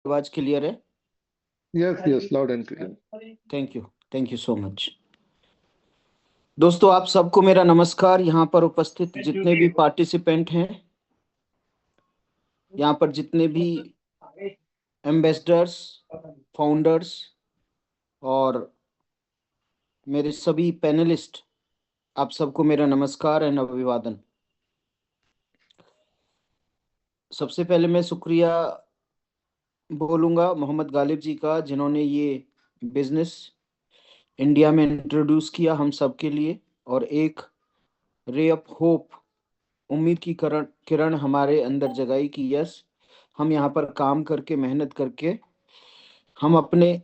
आवाज क्लियर है? Yes, yes, loud and clear. Thank you so much. दोस्तों, आप सबको मेरा नमस्कार। यहाँ पर उपस्थित जितने भी पार्टिसिपेंट हैं, यहाँ पर जितने भी एम्बेसडर्स, फाउंडर्स और मेरे सभी पैनलिस्ट, आप सबको मेरा नमस्कार एंड अभिवादन। सबसे पहले मैं शुक्रिया बोलूँगा मोहम्मद गालिब जी का, जिन्होंने ये बिजनेस इंडिया में इंट्रोड्यूस किया हम सब के लिए, और एक रे ऑफ होप, उम्मीद की किरण किरण हमारे अंदर जगाई कि यस, हम यहाँ पर काम करके, मेहनत करके हम अपने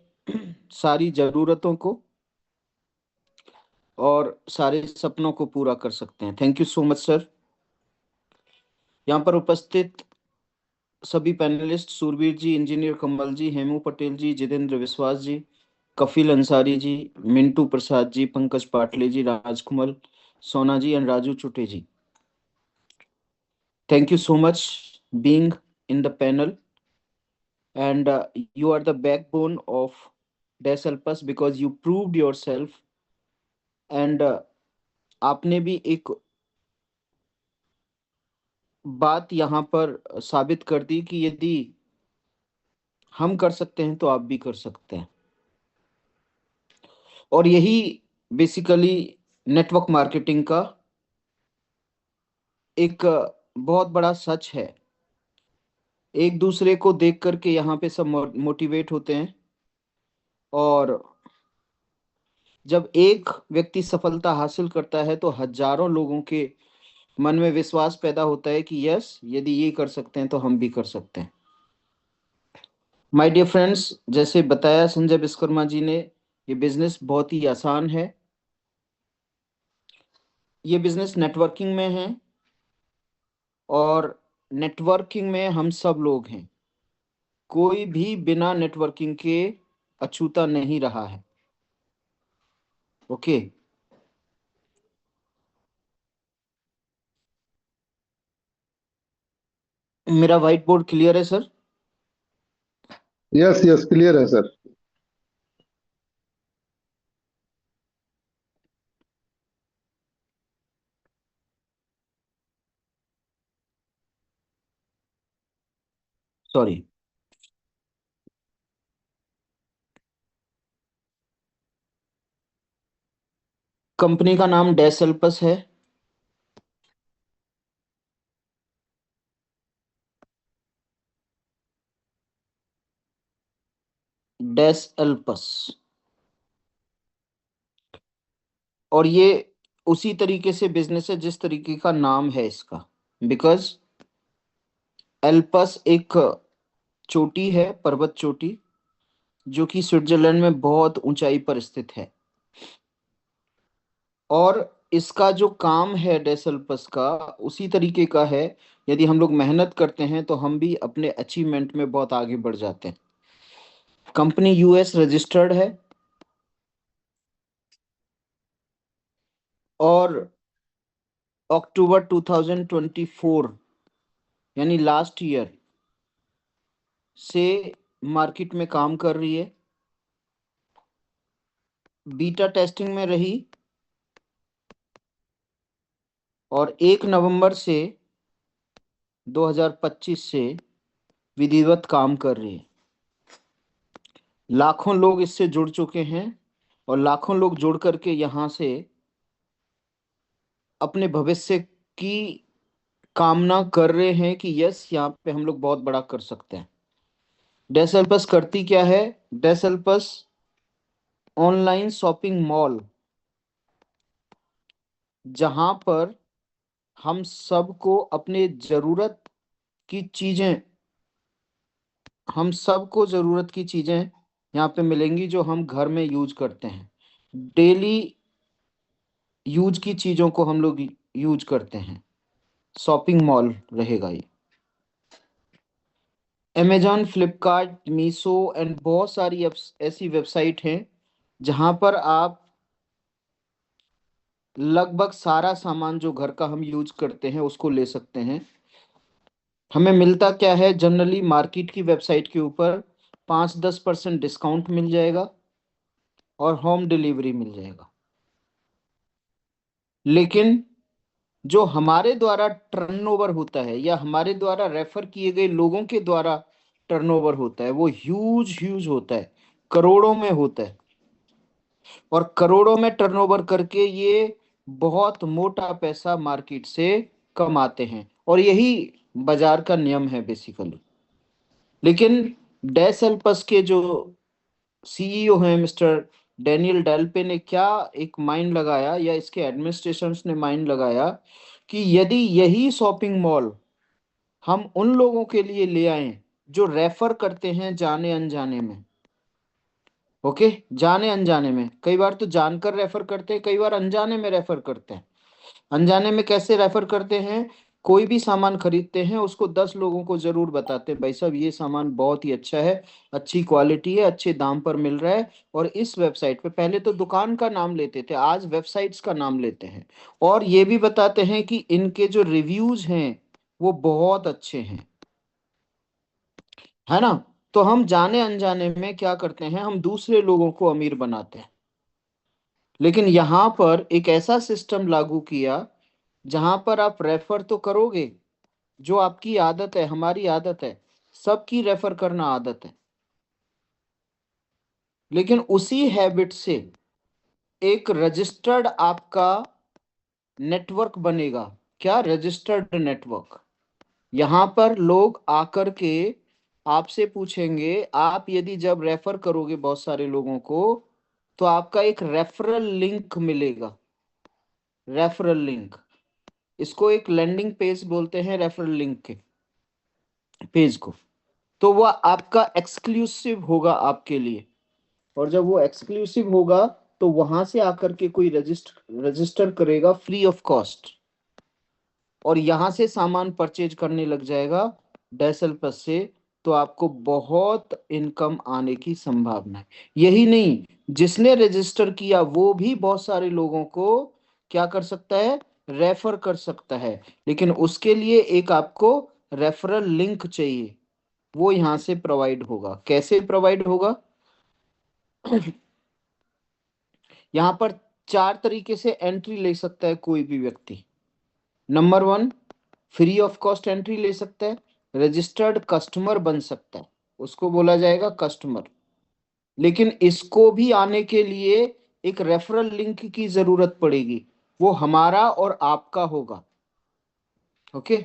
सारी ज़रूरतों को और सारे सपनों को पूरा कर सकते हैं। Thank you so much sir. यहाँ पर उपस्थित सभी पैनलिस्ट, सूरवीर जी, इंजीनियर कमल जी, हेमू पटेल जी, जितेंद्र विश्वास जी, कफिल अंसारी जी, मिंटू प्रसाद जी, Pankaj Patle ji, Rajkumar Sona ji and Raju Chute ji, thank you so much being in the panel, and you are the backbone of Desalpas because you proved yourself, and आपने भी एक बात यहाँ पर साबित कर दी कि यदि हम कर सकते हैं तो आप भी कर सकते हैं। और यही बेसिकली नेटवर्क मार्केटिंग का एक बहुत बड़ा सच है। एक दूसरे को देख करके यहाँ पे सब मोटिवेट होते हैं, और जब एक व्यक्ति सफलता हासिल करता है तो हजारों लोगों के मन में विश्वास पैदा होता है कि यस, यदि ये कर सकते हैं तो हम भी कर सकते हैं। माय डियर फ्रेंड्स, जैसे बताया संजय विश्वकर्मा जी ने, ये बिजनेस बहुत ही आसान है। ये बिजनेस नेटवर्किंग में है, और नेटवर्किंग में हम सब लोग हैं। कोई भी बिना नेटवर्किंग के अछूता नहीं रहा है। ओके। मेरा व्हाइट बोर्ड क्लियर है सर? Yes, yes, clear है सर. सॉरी। कंपनी का नाम डेसल्पस है। डेसल्पस। और ये उसी तरीके से बिजनेस है जिस तरीके का नाम है इसका, बिकॉज एल्पस एक चोटी है, पर्वत चोटी, जो कि स्विट्जरलैंड में बहुत ऊंचाई पर स्थित है। और इसका जो काम है डेसल्पस का, उसी तरीके का है। यदि हम लोग मेहनत करते हैं तो हम भी अपने अचीवमेंट में बहुत आगे बढ़ जाते हैं। कंपनी यूएस रजिस्टर्ड है, और अक्टूबर 2024 यानी लास्ट ईयर से मार्केट में काम कर रही है। बीटा टेस्टिंग में रही, और 1 नवंबर से 2025 से विधिवत काम कर रही है। लाखों लोग इससे जुड़ चुके हैं, और लाखों लोग जुड़ करके यहाँ से अपने भविष्य की कामना कर रहे हैं कि यस, यहाँ पे हम लोग बहुत बड़ा कर सकते हैं। डेसल्पस करती क्या है? डेसल्पस ऑनलाइन शॉपिंग मॉल, जहां पर हम सबको अपने जरूरत की चीजें, हम सबको जरूरत की चीजें यहाँ पे मिलेंगी जो हम घर में यूज करते हैं। डेली यूज की चीजों को हम लोग यूज करते हैं। शॉपिंग मॉल रहेगा ये। अमेजॉन, फ्लिपकार्ट, मीशो एंड बहुत सारी ऐसी वेबसाइट हैं जहां पर आप लगभग सारा सामान जो घर का हम यूज करते हैं उसको ले सकते हैं। हमें मिलता क्या है जनरली मार्केट की वेबसाइट के ऊपर? 5-10% डिस्काउंट मिल जाएगा और होम डिलीवरी मिल जाएगा। लेकिन जो हमारे द्वारा टर्नओवर होता है या हमारे द्वारा रेफर किए गए लोगों के द्वारा टर्नओवर होता है वो ह्यूज ह्यूज होता है, करोड़ों में होता है। और करोड़ों में टर्नओवर करके ये बहुत मोटा पैसा मार्केट से कमाते हैं, और यही बाजार का नियम है बेसिकली। लेकिन डेसल्पस के जो सीईओ हैं मिस्टर डेनियल डेल्पे ने क्या एक माइंड लगाया, या इसके एडमिनिस्ट्रेशन ने माइंड लगाया, कि यदि यही शॉपिंग मॉल हम उन लोगों के लिए ले आए जो रेफर करते हैं जाने अनजाने में। ओके, जाने अनजाने में, कई बार तो जानकर रेफर करते हैं, कई बार अनजाने में रेफर करते हैं। अनजाने में कैसे रेफर करते हैं? कोई भी सामान खरीदते हैं उसको 10 लोगों को जरूर बताते हैं, भाई साहब ये सामान बहुत ही अच्छा है, अच्छी क्वालिटी है, अच्छे दाम पर मिल रहा है। और इस वेबसाइट पे, पहले तो दुकान का नाम लेते थे, आज वेबसाइट्स का नाम लेते हैं। और ये भी बताते हैं कि इनके जो रिव्यूज हैं वो बहुत अच्छे हैं, है ना। तो हम जाने अनजाने में क्या करते हैं, हम दूसरे लोगों को अमीर बनाते हैं। लेकिन यहां पर एक ऐसा सिस्टम लागू किया जहां पर आप रेफर तो करोगे, जो आपकी आदत है, हमारी आदत है, सबकी रेफर करना आदत है। लेकिन उसी हैबिट से एक रजिस्टर्ड आपका नेटवर्क बनेगा। क्या? Registered network. यहां पर लोग आकर के आपसे पूछेंगे, आप यदि जब रेफर करोगे बहुत सारे लोगों को, तो आपका एक रेफरल लिंक मिलेगा। रेफरल लिंक, इसको एक लैंडिंग पेज बोलते हैं, रेफरल लिंक के पेज को। तो वह आपका एक्सक्लूसिव होगा आपके लिए। और जब वो एक्सक्लूसिव होगा तो वहां से आकर के कोई रजिस्टर रजिस्टर करेगा फ्री ऑफ कॉस्ट, और यहां से सामान परचेज करने लग जाएगा डेसल प्लस से। तो आपको बहुत इनकम आने की संभावना है। यही नहीं, जिसने रजिस्टर किया वो भी बहुत सारे लोगों को क्या कर सकता है, रेफर कर सकता है। लेकिन उसके लिए एक आपको रेफरल लिंक चाहिए, वो यहां से प्रोवाइड होगा। कैसे प्रोवाइड होगा? यहां पर 4 तरीके से एंट्री ले सकता है कोई भी व्यक्ति। Number 1, free of cost entry ले सकता है, रजिस्टर्ड कस्टमर बन सकता है, उसको बोला जाएगा कस्टमर। लेकिन इसको भी आने के लिए एक रेफरल लिंक की जरूरत पड़ेगी, वो हमारा और आपका होगा। ओके,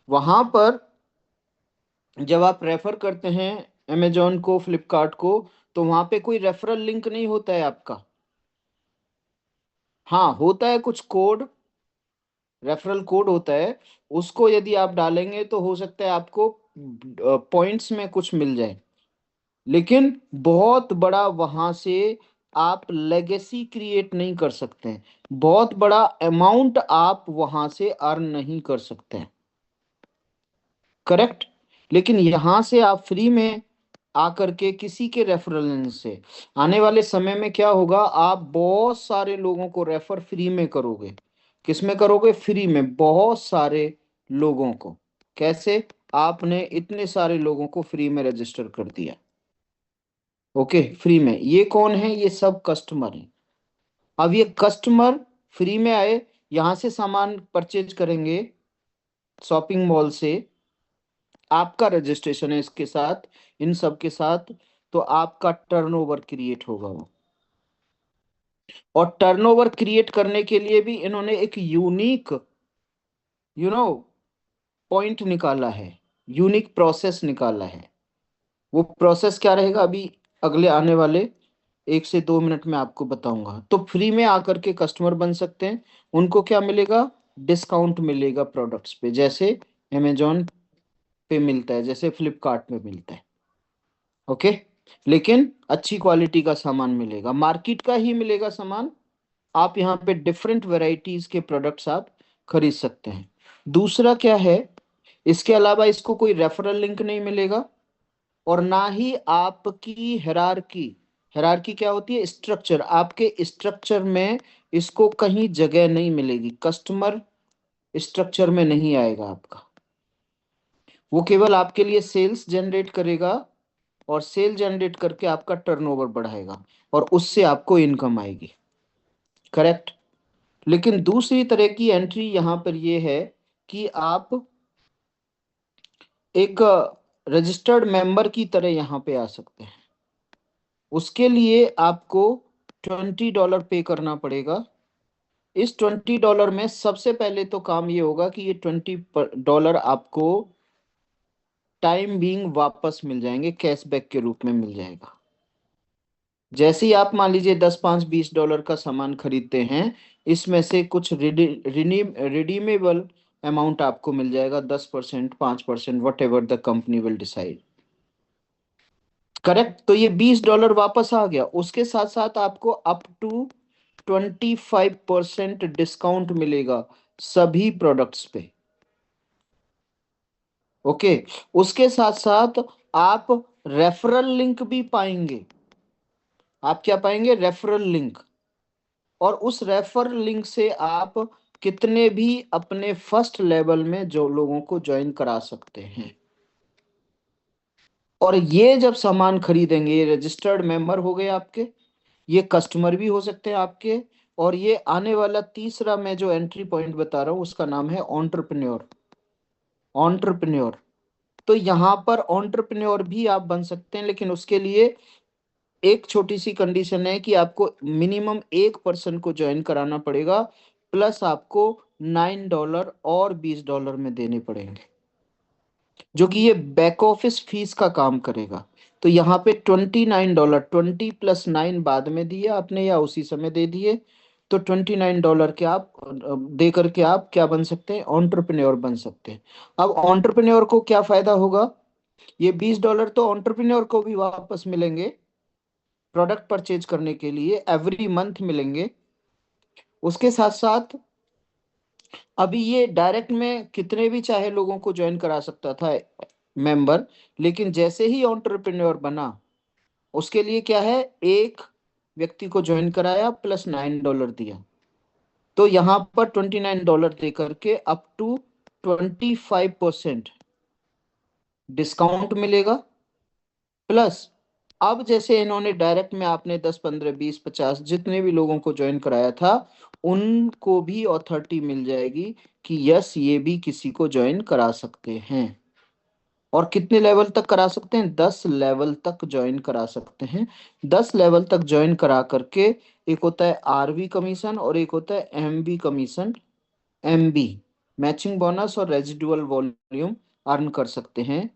वहां पर जब आप रेफर करते हैं अमेजोन को, फ्लिपकार्ट को, तो वहां पे कोई रेफरल लिंक नहीं होता है आपका। हाँ, होता है कुछ कोड, रेफरल कोड होता है। उसको यदि आप डालेंगे तो हो सकता है आपको पॉइंट्स में कुछ मिल जाए। लेकिन बहुत बड़ा वहां से आप लेगेसी क्रिएट नहीं कर सकते हैं, बहुत बड़ा अमाउंट आप वहां से अर्न नहीं कर सकते हैं। करेक्ट। लेकिन यहां से आप फ्री में आकर के किसी के रेफरल से, आने वाले समय में क्या होगा, आप बहुत सारे लोगों को रेफर फ्री में करोगे। किस में करोगे? फ्री में, बहुत सारे लोगों को। कैसे? आपने इतने सारे लोगों को फ्री में रजिस्टर कर दिया। ओके, फ्री में। ये कौन है? ये सब कस्टमर हैं। अब ये कस्टमर फ्री में आए, यहां से सामान परचेज करेंगे शॉपिंग मॉल से, आपका रजिस्ट्रेशन है इसके साथ, इन सब के साथ, तो आपका टर्नओवर क्रिएट होगा वो। और टर्नओवर क्रिएट करने के लिए भी इन्होंने एक यूनिक यू नो पॉइंट निकाला है, यूनिक प्रोसेस निकाला है। वो प्रोसेस क्या रहेगा, अभी अगले आने वाले 1 से 2 मिनट में आपको बताऊंगा। तो फ्री में आकर के कस्टमर बन सकते हैं। उनको क्या मिलेगा? डिस्काउंट मिलेगा प्रोडक्ट्स पे, जैसे अमेजोन पे मिलता है, जैसे फ्लिपकार्ट में मिलता है। ओके, लेकिन अच्छी क्वालिटी का सामान मिलेगा, मार्केट का ही मिलेगा सामान। आप यहाँ पे डिफरेंट वैरायटीज के प्रोडक्ट्स आप खरीद सकते हैं। दूसरा क्या है, इसके अलावा इसको कोई रेफरल लिंक नहीं मिलेगा, और ना ही आपकी हेरारकी। हेरारकी क्या होती है? स्ट्रक्चर। आपके स्ट्रक्चर में इसको कहीं जगह नहीं मिलेगी, कस्टमर स्ट्रक्चर में नहीं आएगा आपका। वो केवल आपके लिए सेल्स जनरेट करेगा और सेल जनरेट करके आपका टर्नओवर बढ़ाएगा और उससे आपको इनकम आएगी। करेक्ट। लेकिन दूसरी तरह की एंट्री यहां पर ये है कि आप एक रजिस्टर्ड मेंबर की तरह यहां पे आ सकते हैं। उसके लिए आपको $20 पे करना पड़ेगा। इस $20 में सबसे पहले तो काम ये होगा कि ये $20 आपको टाइम बीइंग वापस मिल जाएंगे, कैशबैक के रूप में मिल जाएगा। जैसे ही आप मान लीजिए 10, 5, $20 का सामान खरीदते हैं, इसमें से कुछ रिडीमेबल अमाउंट आपको मिल जाएगा, 10%, 5%, what ever the company will decide. Correct. तो ये $20 वापस आ गया। उसके साथ साथ आपको अप टू 25% डिस्काउंट मिलेगा सभी प्रोडक्ट्स पे। ओके। उसके साथ साथ आप रेफरल लिंक भी पाएंगे। आप क्या पाएंगे? Referral link. और उस रेफरल लिंक से आप कितने भी अपने फर्स्ट लेवल में जो लोगों को ज्वाइन करा सकते हैं। और ये जब सामान खरीदेंगे, ये रजिस्टर्ड मेंबर हो गए आपके, ये कस्टमर भी हो सकते हैं आपके। और ये आने वाला तीसरा मैं जो एंट्री पॉइंट बता रहा हूं उसका नाम है एंटरप्रेन्योर। एंटरप्रेन्योर। तो यहाँ पर एंटरप्रेन्योर भी आप बन सकते हैं, लेकिन उसके लिए एक छोटी सी कंडीशन है कि आपको मिनिमम एक पर्सन को ज्वाइन कराना पड़ेगा, प्लस आपको $9 और $20 में देने पड़ेंगे, जो कि ये बैक ऑफिस फीस का काम करेगा। तो यहाँ पे $29, 20 + 9 बाद में दिए आपने या उसी समय दे दिए, तो $29 के आप दे करके आप क्या बन सकते हैं? एंटरप्रेन्योर बन सकते हैं। अब एंटरप्रेन्योर को क्या फायदा होगा? ये $20 तो एंटरप्रेन्योर को भी वापस मिलेंगे, प्रोडक्ट परचेज करने के लिए एवरी मंथ मिलेंगे। उसके साथ साथ अभी ये डायरेक्ट में कितने भी चाहे लोगों को ज्वाइन करा सकता था मेंबर, लेकिन जैसे ही एंटरप्रेन्योर बना, उसके लिए क्या है, एक व्यक्ति को ज्वाइन कराया प्लस $9 दिया, तो यहां पर $29 दे करके अप टू 25% डिस्काउंट मिलेगा। प्लस अब जैसे इन्होंने डायरेक्ट में आपने 10, 15, 20, 50 जितने भी लोगों को ज्वाइन कराया था, उनको भी अथॉरिटी मिल जाएगी कि यस ये भी किसी को ज्वाइन करा सकते हैं। और कितने लेवल तक करा सकते हैं? 10 लेवल तक ज्वाइन करा सकते हैं। 10 लेवल तक ज्वाइन करा करके एक होता है आरवी कमीशन और एक होता है MB commission. MB matching bonus और रेजिडुअल वॉल्यूम अर्न कर सकते हैं।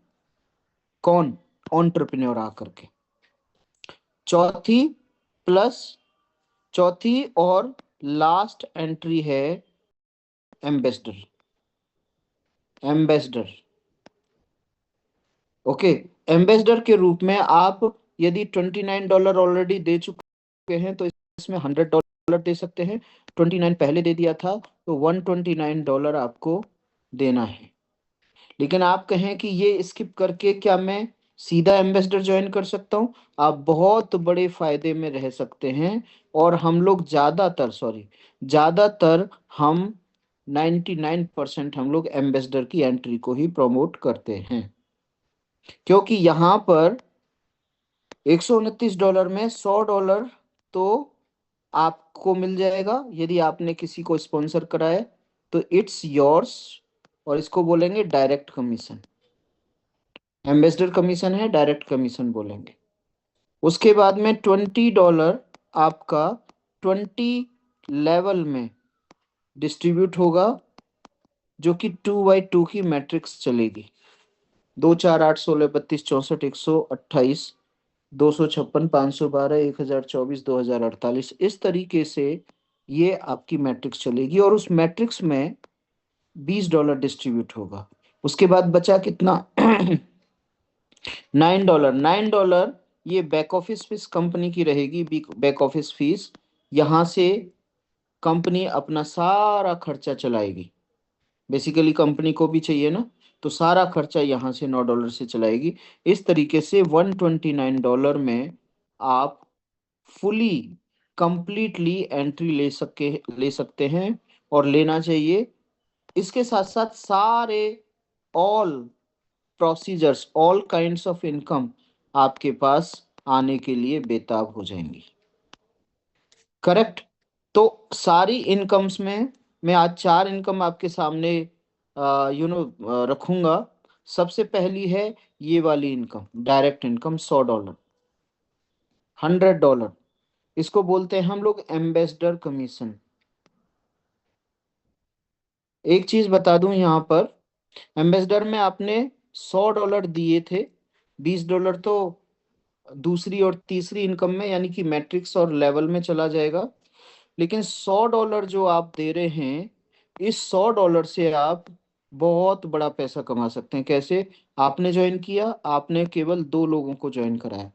कौन? एंटरप्रेन्योर आकर के। चौथी प्लस चौथी और लास्ट एंट्री है एम्बेसडर। एम्बेसडर। ओके। एम्बेसडर के रूप में आप यदि $29 ऑलरेडी दे चुके हैं तो इसमें $100 दे सकते हैं। 29 पहले दे दिया था तो $129 आपको देना है। लेकिन आप कहें कि ये स्किप करके क्या मैं सीधा एम्बेसडर ज्वाइन कर सकता हूँ? आप बहुत बड़े फायदे में रह सकते हैं। और हम लोग ज्यादातर हम 99% हम लोग एम्बेसडर की एंट्री को ही प्रमोट करते हैं, क्योंकि यहाँ पर $129 में $100 तो आपको मिल जाएगा यदि आपने किसी को स्पॉन्सर कराया, तो इट्स योर्स। और इसको बोलेंगे डायरेक्ट कमीशन। एम्बेसडर कमीशन है, डायरेक्ट कमीशन बोलेंगे। उसके बाद में $20 आपका 20 लेवल में डिस्ट्रीब्यूट होगा, जो कि 2x2 की मैट्रिक्स चलेगी। 2, 4, 8, 16, 32, 64, 128, 256, 512, 1024, 2048, इस तरीके से ये आपकी मैट्रिक्स चलेगी और उस मैट्रिक्स में $20 डिस्ट्रीब्यूट होगा। उसके बाद बचा कितना? $9। $9 ये बैक ऑफिस फीस कंपनी की रहेगी। बैक ऑफिस फीस यहाँ से कंपनी अपना सारा खर्चा चलाएगी। बेसिकली कंपनी को भी चाहिए ना, तो सारा खर्चा यहाँ से $9 से चलाएगी। इस तरीके से $129 में आप फुली कंप्लीटली एंट्री ले सकते हैं और लेना चाहिए। इसके साथ साथ सारे all procedures, all kinds of income आपके पास आने के लिए बेताब हो जाएंगी। करेक्ट। तो सारी इनकम्स में मैं आज चार इनकम आपके सामने रखूंगा। सबसे पहली है ये वाली इनकम, डायरेक्ट इनकम, $100, $100। इसको बोलते हैं हम लोग एम्बेसडर कमीशन। एक चीज बता दूं यहाँ पर, एम्बेसडर में आपने $100 दिए थे, $20 तो दूसरी और तीसरी इनकम में यानी कि मैट्रिक्स और लेवल में चला जाएगा। लेकिन $100 जो आप दे रहे हैं, इस $100 से आप बहुत बड़ा पैसा कमा सकते हैं। कैसे? आपने ज्वाइन किया, आपने केवल दो लोगों को ज्वाइन कराया।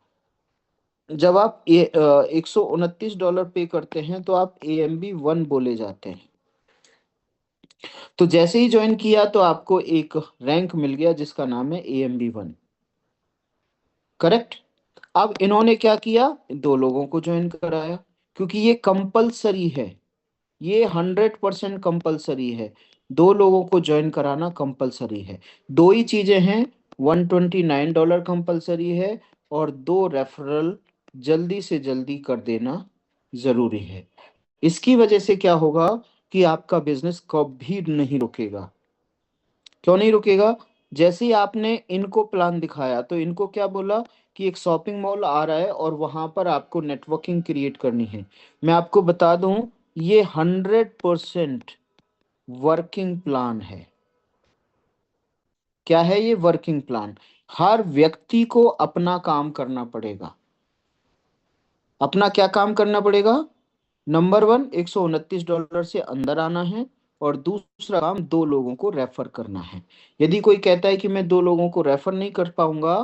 जब आप ये $129 पे करते हैं तो आप AMB1 बोले जाते हैं। तो जैसे ही ज्वाइन किया तो आपको एक रैंक मिल गया जिसका नाम है AMB1। करेक्ट। अब इन्होंने क्या किया, दो लोगों को ज्वाइन कराया, क्योंकि ये कंपलसरी है, ये 100% कंपलसरी है। दो लोगों को ज्वाइन कराना कंपलसरी है। दो ही चीजें हैं, $129 कंपलसरी है और दो रेफरल जल्दी से जल्दी कर देना जरूरी है। इसकी वजह से क्या होगा कि आपका बिजनेस कभी नहीं रुकेगा। क्यों नहीं रुकेगा? जैसे ही आपने इनको प्लान दिखाया तो इनको क्या बोला कि एक शॉपिंग मॉल आ रहा है और वहां पर आपको नेटवर्किंग क्रिएट करनी है। मैं आपको बता दूं, ये 100% वर्किंग प्लान है। क्या है ये वर्किंग प्लान? हर व्यक्ति को अपना काम करना पड़ेगा। अपना क्या काम करना पड़ेगा? नंबर वन, $129 से अंदर आना है, और दूसरा काम दो लोगों को रेफर करना है। यदि कोई कहता है कि मैं दो लोगों को रेफर नहीं कर पाऊंगा,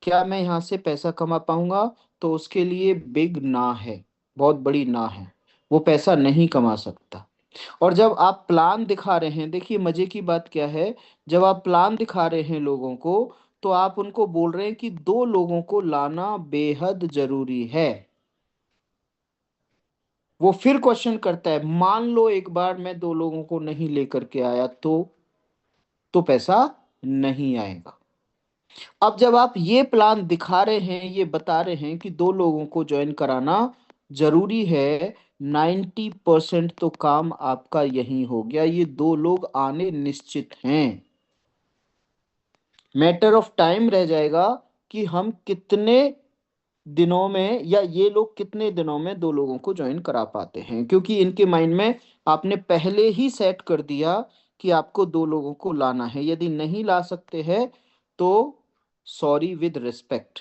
क्या मैं यहाँ से पैसा कमा पाऊंगा, तो उसके लिए बिग ना है, बहुत बड़ी ना है, वो पैसा नहीं कमा सकता। और जब आप प्लान दिखा रहे हैं, देखिए मजे की बात क्या है, जब आप प्लान दिखा रहे हैं लोगों को, तो आप उनको बोल रहे हैं कि दो लोगों को लाना बेहद जरूरी है। वो फिर क्वेश्चन करता है, मान लो एक बार मैं दो लोगों को नहीं लेकर के आया तो पैसा नहीं आएगा। अब जब आप ये प्लान दिखा रहे हैं, ये बता रहे हैं कि दो लोगों को ज्वाइन कराना जरूरी है, 90% तो काम आपका यही हो गया। ये दो लोग आने निश्चित हैं। मैटर ऑफ टाइम रह जाएगा कि हम कितने दिनों में, या ये लोग कितने दिनों में दो लोगों को ज्वाइन करा पाते हैं, क्योंकि इनके माइंड में आपने पहले ही सेट कर दिया कि आपको दो लोगों को लाना है। यदि नहीं ला सकते हैं तो sorry with respect,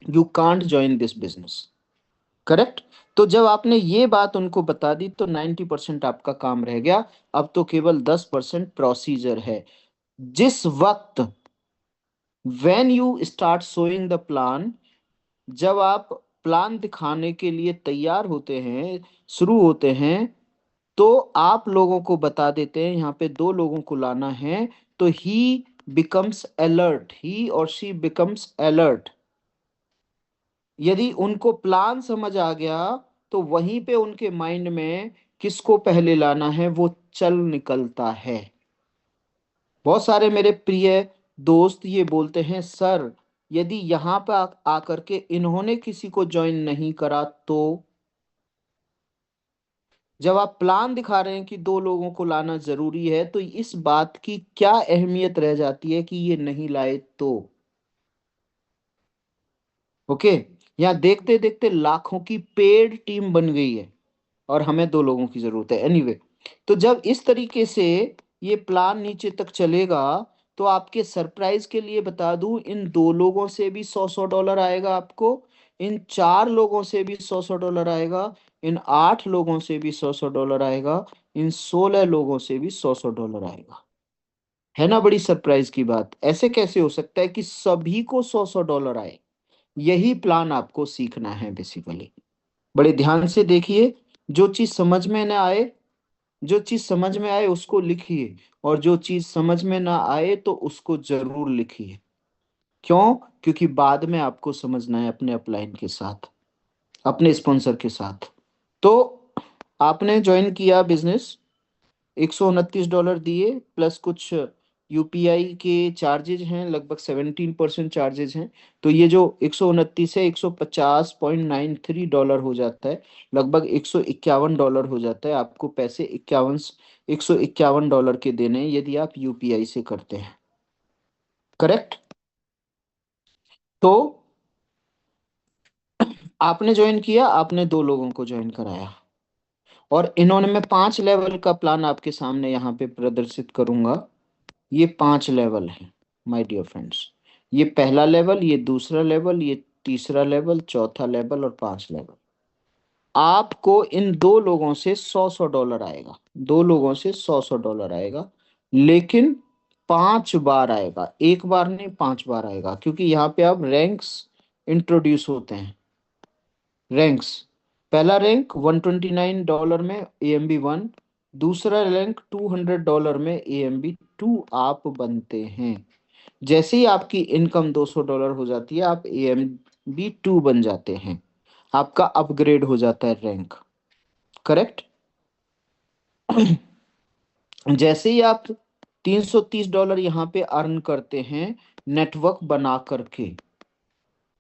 you can't join this business. Correct. तो जब आपने ये बात उनको बता दी तो 90% आपका काम रह गया। अब तो केवल 10% प्रोसीजर है। जिस वक्त when you start showing the plan, जब आप प्लान दिखाने के लिए तैयार होते हैं, शुरू होते हैं, तो आप लोगों को बता देते हैं यहाँ पे दो लोगों को लाना है, तो ही बिकम्स अलर्ट, ही और शी बिकम्स अलर्ट। यदि उनको प्लान समझ आ गया तो वहीं पे उनके माइंड में किसको पहले लाना है वो चल निकलता है। बहुत सारे मेरे प्रिय दोस्त ये बोलते हैं, सर यदि यहाँ पर आकर के इन्होंने किसी को ज्वाइन नहीं करा तो। जब आप प्लान दिखा रहे हैं कि दो लोगों को लाना जरूरी है, तो इस बात की क्या अहमियत रह जाती है कि ये नहीं लाए तो। ओके। यहाँ देखते देखते लाखों की पेड टीम बन गई है और हमें दो लोगों की जरूरत है। एनीवे, तो जब इस तरीके से ये प्लान नीचे तक चलेगा, तो आपके सरप्राइज के लिए बता दूं, इन दो लोगों से भी $100 आएगा आपको, इन चार लोगों से भी $100 आएगा, इन 8 लोगों से भी $100 आएगा, इन 16 लोगों से भी $100 आएगा। है ना बड़ी सरप्राइज की बात? ऐसे कैसे हो सकता है कि सभी को $100 आए? यही प्लान आपको सीखना है बेसिकली। बड़े ध्यान से देखिए, जो चीज समझ में ना आए, जो चीज समझ में आए उसको लिखिए, और जो चीज समझ में ना आए तो उसको जरूर लिखिए। क्यों? क्योंकि बाद में आपको समझना है अपने अपलाइन के साथ, अपने स्पॉन्सर के साथ। तो आपने ज्वाइन किया बिजनेस, $129 दिए प्लस कुछ यूपीआई के चार्जेज हैं लगभग 17% चार्जेज हैं। तो ये जो 129 है, $150.93 हो जाता है, लगभग $151 हो जाता है। आपको पैसे 151 $151 के देने हैं यदि आप यूपीआई से करते हैं। करेक्ट। तो आपने ज्वाइन किया, आपने दो लोगों को ज्वाइन कराया, और इन्होंने, मैं 5 लेवल का प्लान आपके सामने यहाँ पे प्रदर्शित करूंगा। ये 5 लेवल है माय डियर फ्रेंड्स। ये पहला लेवल, ये दूसरा लेवल, ये तीसरा लेवल, चौथा लेवल और 5 लेवल। आपको इन दो लोगों से 100-100 डॉलर आएगा, दो लोगों से 100-100 डॉलर आएगा, लेकिन 5 बार आएगा, एक बार नहीं 5 बार आएगा, क्योंकि यहाँ पे अब रैंक्स इंट्रोड्यूस होते हैं। रैंक्स, पहला रैंक $129 में AMB1, दूसरा रैंक $200 में AMB2 आप बनते हैं। जैसे ही आपकी इनकम $200 हो जाती है, आप AMB2 बन जाते हैं, आपका अपग्रेड हो जाता है रैंक। करेक्ट। जैसे ही आप $330 यहाँ पे अर्न करते हैं, नेटवर्क बना करके,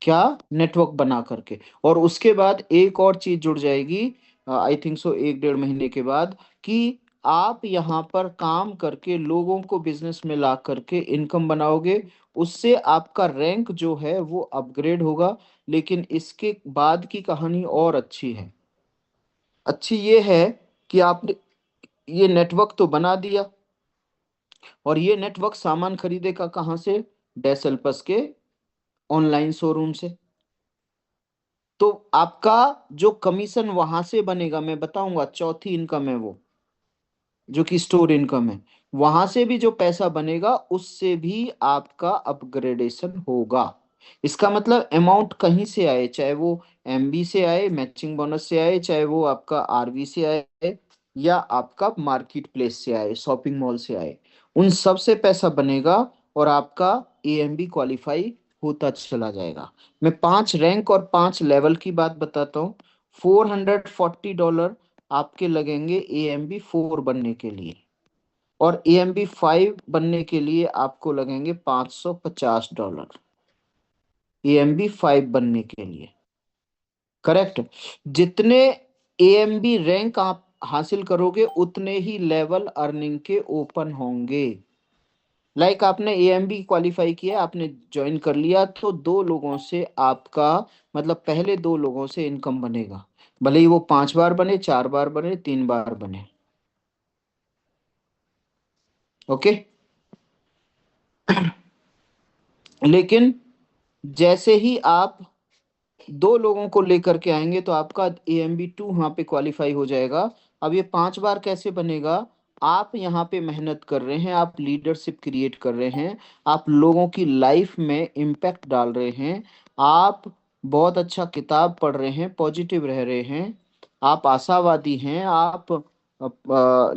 क्या, नेटवर्क बना करके, और उसके बाद एक और चीज जुड़ जाएगी, आई थिंक सो 1-1.5 महीने के बाद, कि आप यहाँ पर काम करके लोगों को बिजनेस में ला करके इनकम बनाओगे। उससे आपका रैंक जो है वो अपग्रेड होगा। लेकिन इसके बाद की कहानी और अच्छी है। अच्छी ये है कि आपने ये नेटवर्क तो बना दिया, और ये नेटवर्क सामान खरीदेगा कहाँ से? डेसल्पस के ऑनलाइन शोरूम से। तो आपका जो कमीशन वहां से बनेगा, मैं बताऊंगा, चौथी इनकम है वो, जो कि स्टोर इनकम है। वहां से भी जो पैसा बनेगा उससे भी आपका अपग्रेडेशन होगा। इसका मतलब अमाउंट कहीं से आए, चाहे वो एमबी से आए, मैचिंग बोनस से आए, चाहे वो आपका आरवी से आए, या आपका मार्केट प्लेस से आए, शॉपिंग मॉल से आए, उन सब से पैसा बनेगा, और आपका एएमबी क्वालिफाई होता चला जाएगा। मैं 5 रैंक और 5 लेवल की बात बताता हूँ। $440 आपके लगेंगे AMB4 बनने के लिए, और AMB5 बनने के लिए आपको लगेंगे $550, AMB5 बनने के लिए। करेक्ट। जितने AMB रैंक आप हासिल करोगे, उतने ही लेवल अर्निंग के ओपन होंगे। आपने AMB क्वालिफाई किया, आपने ज्वाइन कर लिया, तो दो लोगों से आपका, मतलब पहले दो लोगों से इनकम बनेगा, भले ही वो 5 बार बने, 4 बार बने, 3 बार बने। ओके। लेकिन जैसे ही आप दो लोगों को लेकर के आएंगे, तो आपका AMB2 वहां पे क्वालिफाई हो जाएगा। अब ये 5 बार कैसे बनेगा? आप यहाँ पे मेहनत कर रहे हैं, आप लीडरशिप क्रिएट कर रहे हैं, आप लोगों की लाइफ में इम्पैक्ट डाल रहे हैं, आप बहुत अच्छा किताब पढ़ रहे हैं, पॉजिटिव रह रहे हैं, आप आशावादी हैं, आप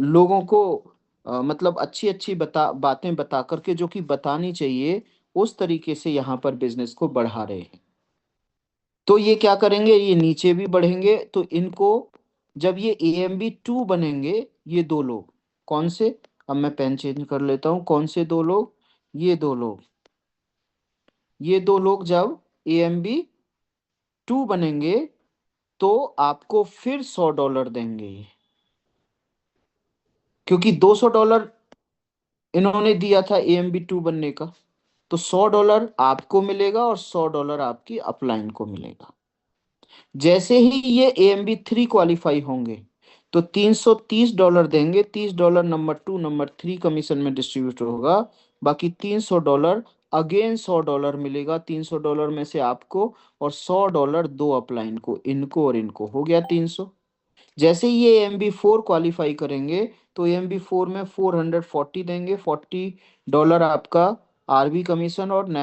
लोगों को मतलब अच्छी अच्छी बातें बता करके, जो कि बतानी चाहिए, उस तरीके से यहाँ पर बिजनेस को बढ़ा रहे हैं। तो ये क्या करेंगे, ये नीचे भी बढ़ेंगे। तो इनको, जब ये AMB2 बनेंगे, ये दो लोग, कौन से, अब मैं पेन चेंज कर लेता हूँ, कौन से दो लोग? ये दो लोग, ये दो लोग जब AMB2 बनेंगे, तो आपको फिर $100 देंगे ये, क्योंकि $200 इन्होंने दिया था AMB2 बनने का। तो $100 आपको मिलेगा, और $100 आपकी अपलाइन को मिलेगा। जैसे ही ये AMB3 क्वालिफाई होंगे, तो $330 देंगे। $30 नंबर 2 नंबर 3 कमीशन में डिस्ट्रीब्यूट होगा। बाकी $300 अगेन $100 मिलेगा, $300 में से आपको, और $100 दो अपलाइन को, इनको और इनको, हो गया 300। जैसे ही ये AMB4 क्वालिफाई करेंगे, तो AMB4 में 440 देंगे, $40 आपका आरबी कमीशन, और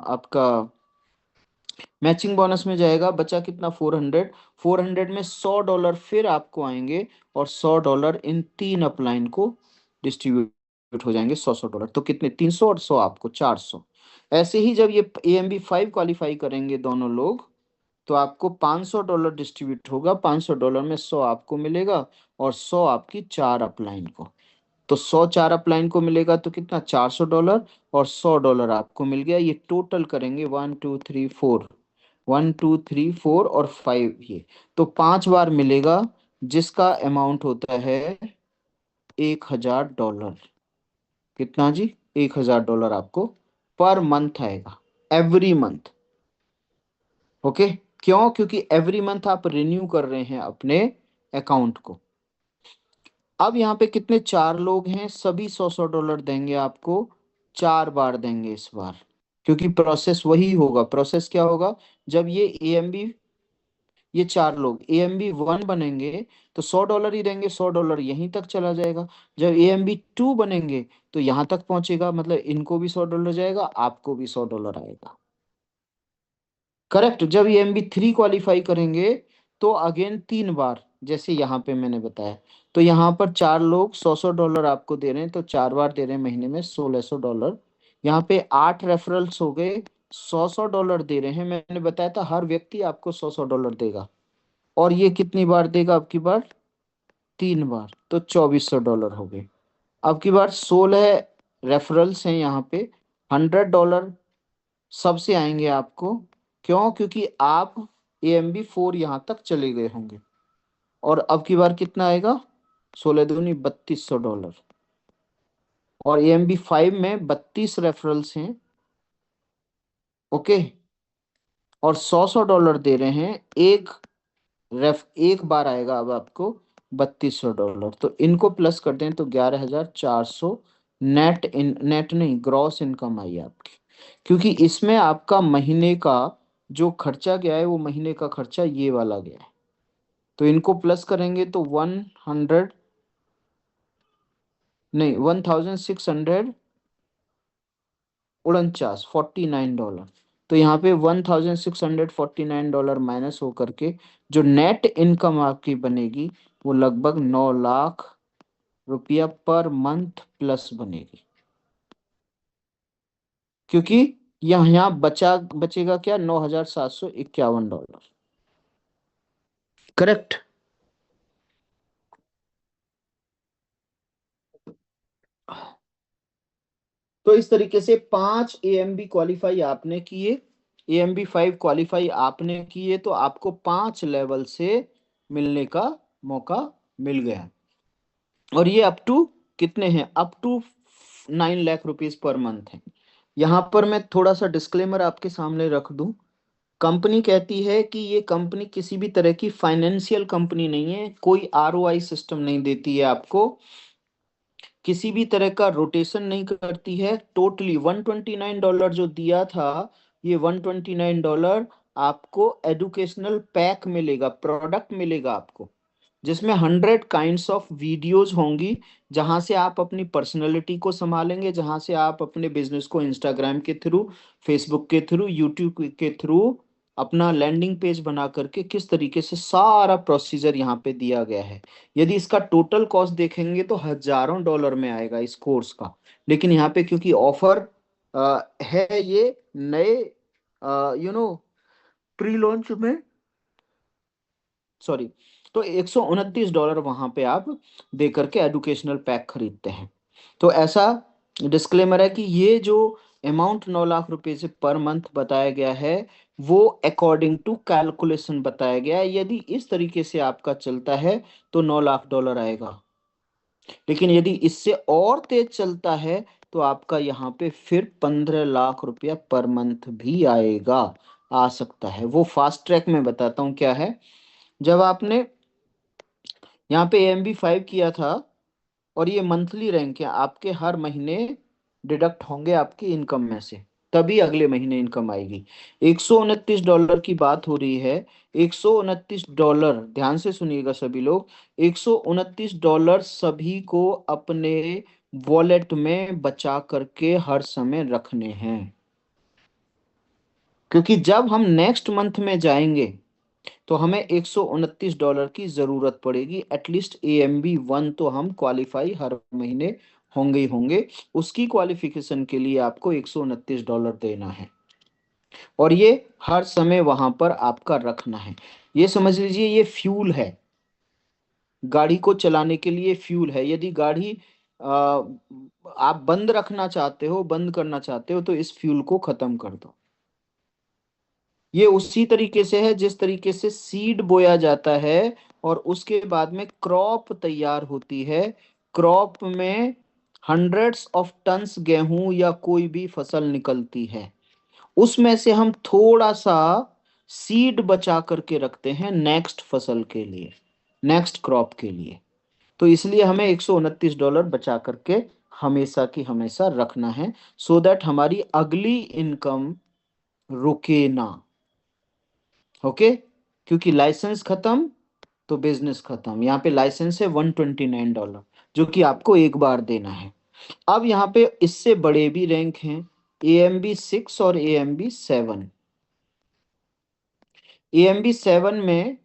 आपका मैचिंग बोनस में जाएगा। बचा कितना? 400। 400 में $100 फिर आपको आएंगे, और $100 इन तीन अपलाइन को डिस्ट्रीब्यूट हो जाएंगे, 100-100 डॉलर। तो कितने? 300 और 100 आपको, 400। ऐसे ही जब ये AMB5 क्वालिफाई करेंगे दोनों लोग, तो आपको $500 डिस्ट्रीब्यूट होगा। $500 में 100 आपको मिलेगा, और 100 आपकी चार अपलाइन को। तो 100 चार अपलाइन को मिलेगा तो कितना, $400, और $100 आपको मिल गया। ये टोटल करेंगे 1 2 3 4, 1 2 3 4 और 5, ये तो 5 बार मिलेगा, जिसका अमाउंट होता है $1000। कितना जी, $1000 आपको पर मंथ आएगा, एवरी मंथ। ओके, क्यों? क्योंकि एवरी मंथ आप रिन्यू कर रहे हैं अपने अकाउंट को। अब यहाँ पे कितने, 4 लोग हैं, सभी $100 देंगे आपको, 4 बार देंगे इस बार। क्योंकि प्रोसेस वही होगा, प्रोसेस क्या होगा, जब ये एएमबी, ये 4 लोग AMB1 बनेंगे तो $100 ही देंगे, $100 यहीं तक चला जाएगा। जब AMB2 बनेंगे तो यहाँ तक पहुंचेगा, मतलब इनको भी $100 जाएगा, आपको भी $100 आएगा। करेक्ट। जब AMB3 क्वालिफाई करेंगे तो अगेन 3 बार, जैसे यहाँ पे मैंने बताया। तो यहाँ पर 4 लोग $100 आपको दे रहे हैं, तो 4 बार दे रहे हैं, महीने में $1600। यहाँ पे 8 रेफरल्स हो गए, $100 दे रहे हैं। मैंने बताया था हर व्यक्ति आपको $100 देगा, और ये कितनी बार देगा, अब की बार 3 बार, तो $2400 हो गए। अब की बार 16 रेफरल्स हैं यहाँ पे, $100 सबसे आएंगे आपको। क्यों? क्योंकि आप AMB4 यहाँ तक चले गए होंगे। और अब की बार कितना आएगा, 16 दूनी $3200। और AMB5 में 32 रेफरल्स हैं। ओके, और $100 दे रहे हैं, एक बार आएगा अब आपको $3200। तो इनको प्लस करते हैं तो 11400 नेट नहीं, ग्रॉस इनकम आई आपकी। क्योंकि इसमें आपका महीने का जो खर्चा गया है वो महीने का खर्चा ये वाला गया है। तो इनको प्लस करेंगे तो 1649 तो यहाँ पे $1649 माइनस होकर के जो नेट इनकम आपकी बनेगी वो लगभग 9 लाख रुपया पर मंथ प्लस बनेगी। क्योंकि यहाँ बचेगा क्या, $9751। करेक्ट। तो इस तरीके से 5 AMB क्वालिफाई आपने किए, AMB5 क्वालिफाई आपने किए, तो आपको 5 लेवल से मिलने का मौका मिल गया। और ये अप टू कितने हैं, up to 9 lakh rupees per month है। यहाँ पर मैं थोड़ा सा डिस्क्लेमर आपके सामने रख दूं। कंपनी कहती है कि ये कंपनी किसी भी तरह की फाइनेंशियल कंपनी नहीं है, कोई ROI सिस्टम नहीं देती है आपको, किसी भी तरह का रोटेशन नहीं करती है। टोटली $129 जो दिया था, ये $129 आपको एजुकेशनल पैक मिलेगा, प्रोडक्ट मिलेगा आपको, जिसमें 100 काइंड्स ऑफ वीडियोज होंगी, जहां से आप अपनी पर्सनैलिटी को संभालेंगे, जहां से आप अपने बिजनेस को इंस्टाग्राम के थ्रू, फेसबुक के थ्रू, यूट्यूब के थ्रू अपना लैंडिंग पेज बना करके किस तरीके से, सारा प्रोसीजर यहाँ पे दिया गया है। यदि इसका टोटल कॉस्ट देखेंगे तो हजारों डॉलर में आएगा इस कोर्स का। लेकिन यहाँ पे क्योंकि ऑफर है ये नए, प्री लॉन्च में, सॉरी, तो $129 वहां पे आप दे करके एजुकेशनल पैक खरीदते हैं। तो ऐसा डिस्क्लेमर है कि ये जो अमाउंट 9 लाख रुपए से पर मंथ बताया गया है, वो अकॉर्डिंग टू कैलकुलेशन बताया गया है। यदि इस तरीके से आपका चलता है तो $9 लाख आएगा, लेकिन यदि इससे और तेज चलता है तो आपका यहाँ पे फिर 15 लाख रुपया पर मंथ भी आएगा, आ सकता है। वो फास्ट ट्रैक में बताता हूँ क्या है। जब आपने यहाँ पे AMB5 किया था और ये मंथली रैंक है, आपके हर महीने डिडक्ट होंगे आपकी इनकम में से, तभी अगले महीने इनकम आएगी। $129 की बात हो रही है। $129, ध्यान से सुनिएगा सभी लोग, $129 सभी को अपने वॉलेट में बचा करके हर समय रखने हैं। क्योंकि जब हम नेक्स्ट मंथ में जाएंगे तो हमें $129 की जरूरत पड़ेगी। एटलीस्ट AMB1 तो हम क्वालिफाई हर महीने होंगे ही होंगे, उसकी क्वालिफिकेशन के लिए आपको $129 देना है, और ये हर समय वहां पर आपका रखना है। ये समझ लीजिए ये फ्यूल है, गाड़ी को चलाने के लिए फ्यूल है। यदि गाड़ी आप बंद रखना चाहते हो, बंद करना चाहते हो, तो इस फ्यूल को खत्म कर दो। ये उसी तरीके से है जिस तरीके से सीड बोया जाता है और उसके बाद में क्रॉप तैयार होती है। क्रॉप में हंड्रेड्स ऑफ टन्स गेहूं या कोई भी फसल निकलती है, उसमें से हम थोड़ा सा सीड बचा करके रखते हैं नेक्स्ट फसल के लिए, नेक्स्ट क्रॉप के लिए। तो इसलिए हमें $129 बचा करके हमेशा की हमेशा रखना है, सो दैट हमारी अगली इनकम रुके ना। ओके, क्योंकि लाइसेंस खत्म तो बिजनेस खत्म। यहाँ पे लाइसेंस है $129, जो कि आपको एक बार देना है। अब यहाँ पे इससे बड़े भी रैंक हैं, AMB 6 और AMB 7। AMB 7 में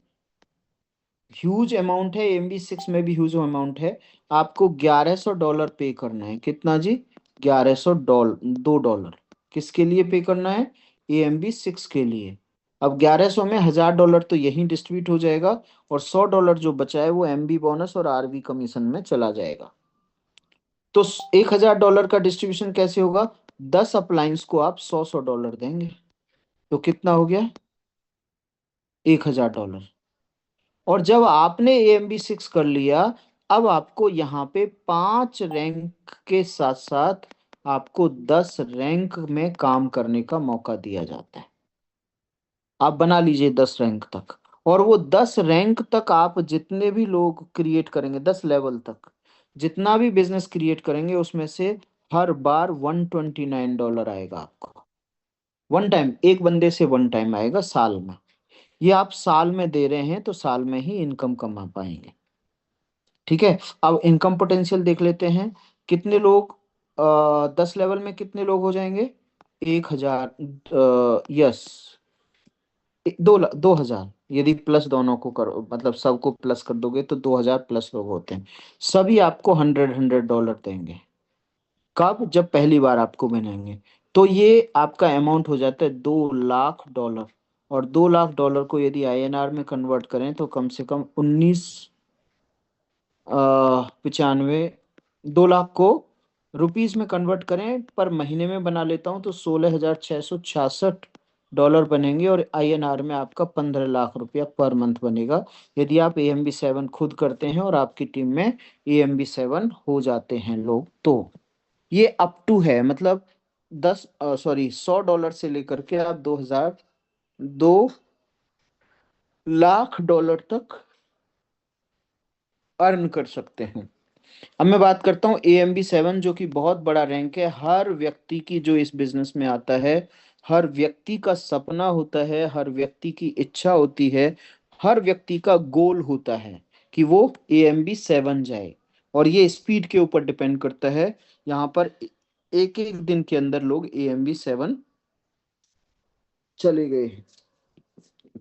ह्यूज अमाउंट है, AMB 6 में भी ह्यूज अमाउंट है। आपको $1100 पे करना है। कितना जी? $1100, $2। किसके लिए पे करना है? AMB 6 के लिए। अब 1100 में $1000 तो यही डिस्ट्रीब्यूट हो जाएगा, और $100 जो बचा है वो MB बोनस और RV कमीशन में चला जाएगा। तो $1000 का डिस्ट्रीब्यूशन कैसे होगा? 10 अप्लायंस को आप $100 देंगे, तो कितना हो गया? $1000। और जब आपने AMB 6 कर लिया, अब आपको यहाँ पे 5 रैंक के साथ साथ आपको 10 रैंक में काम करने का मौका दिया जाता है। आप बना लीजिए 10 रैंक तक, और वो 10 रैंक तक आप जितने भी लोग क्रिएट करेंगे, 10 लेवल तक जितना भी बिजनेस क्रिएट करेंगे, उसमें से हर बार $129 आएगा आपको। वन टाइम, एक बंदे से वन टाइम आएगा साल में। ये आप साल में दे रहे हैं तो साल में ही इनकम कमा पाएंगे। ठीक है, अब इनकम पोटेंशियल देख लेते हैं। कितने लोग 10 लेवल में कितने लोग हो जाएंगे? 1000, यस, 2000। यदि प्लस दोनों को करो, मतलब सबको प्लस कर दोगे तो 2000 प्लस लोग होते हैं। सभी आपको $100 देंगे। कब? जब पहली बार आपको बनाएंगे। तो ये आपका अमाउंट हो जाता है $2 लाख। और $2 लाख को यदि INR में कन्वर्ट करें तो कम से कम 95, 2 लाख को रुपीस में कन्वर्ट करें, पर महीने में बना लेता हूं तो $16,666 बनेंगे, और INR में आपका 15 लाख रुपया पर मंथ बनेगा, यदि आप AMB 7 खुद करते हैं और आपकी टीम में AMB 7 हो जाते हैं लोग तो। ये अप टू है, मतलब 100 से लेकर के आप 2 लाख डॉलर तक अर्न कर सकते हैं। अब मैं बात करता हूँ AMB 7, जो कि बहुत बड़ा रैंक है। हर व्यक्ति की जो इस बिजनेस में आता है, हर व्यक्ति का सपना होता है, हर व्यक्ति की इच्छा होती है, हर व्यक्ति का गोल होता है कि वो AMB 7 जाए। और ये स्पीड के ऊपर डिपेंड करता है। यहाँ पर एक एक दिन के अंदर लोग AMB 7 चले गए हैं।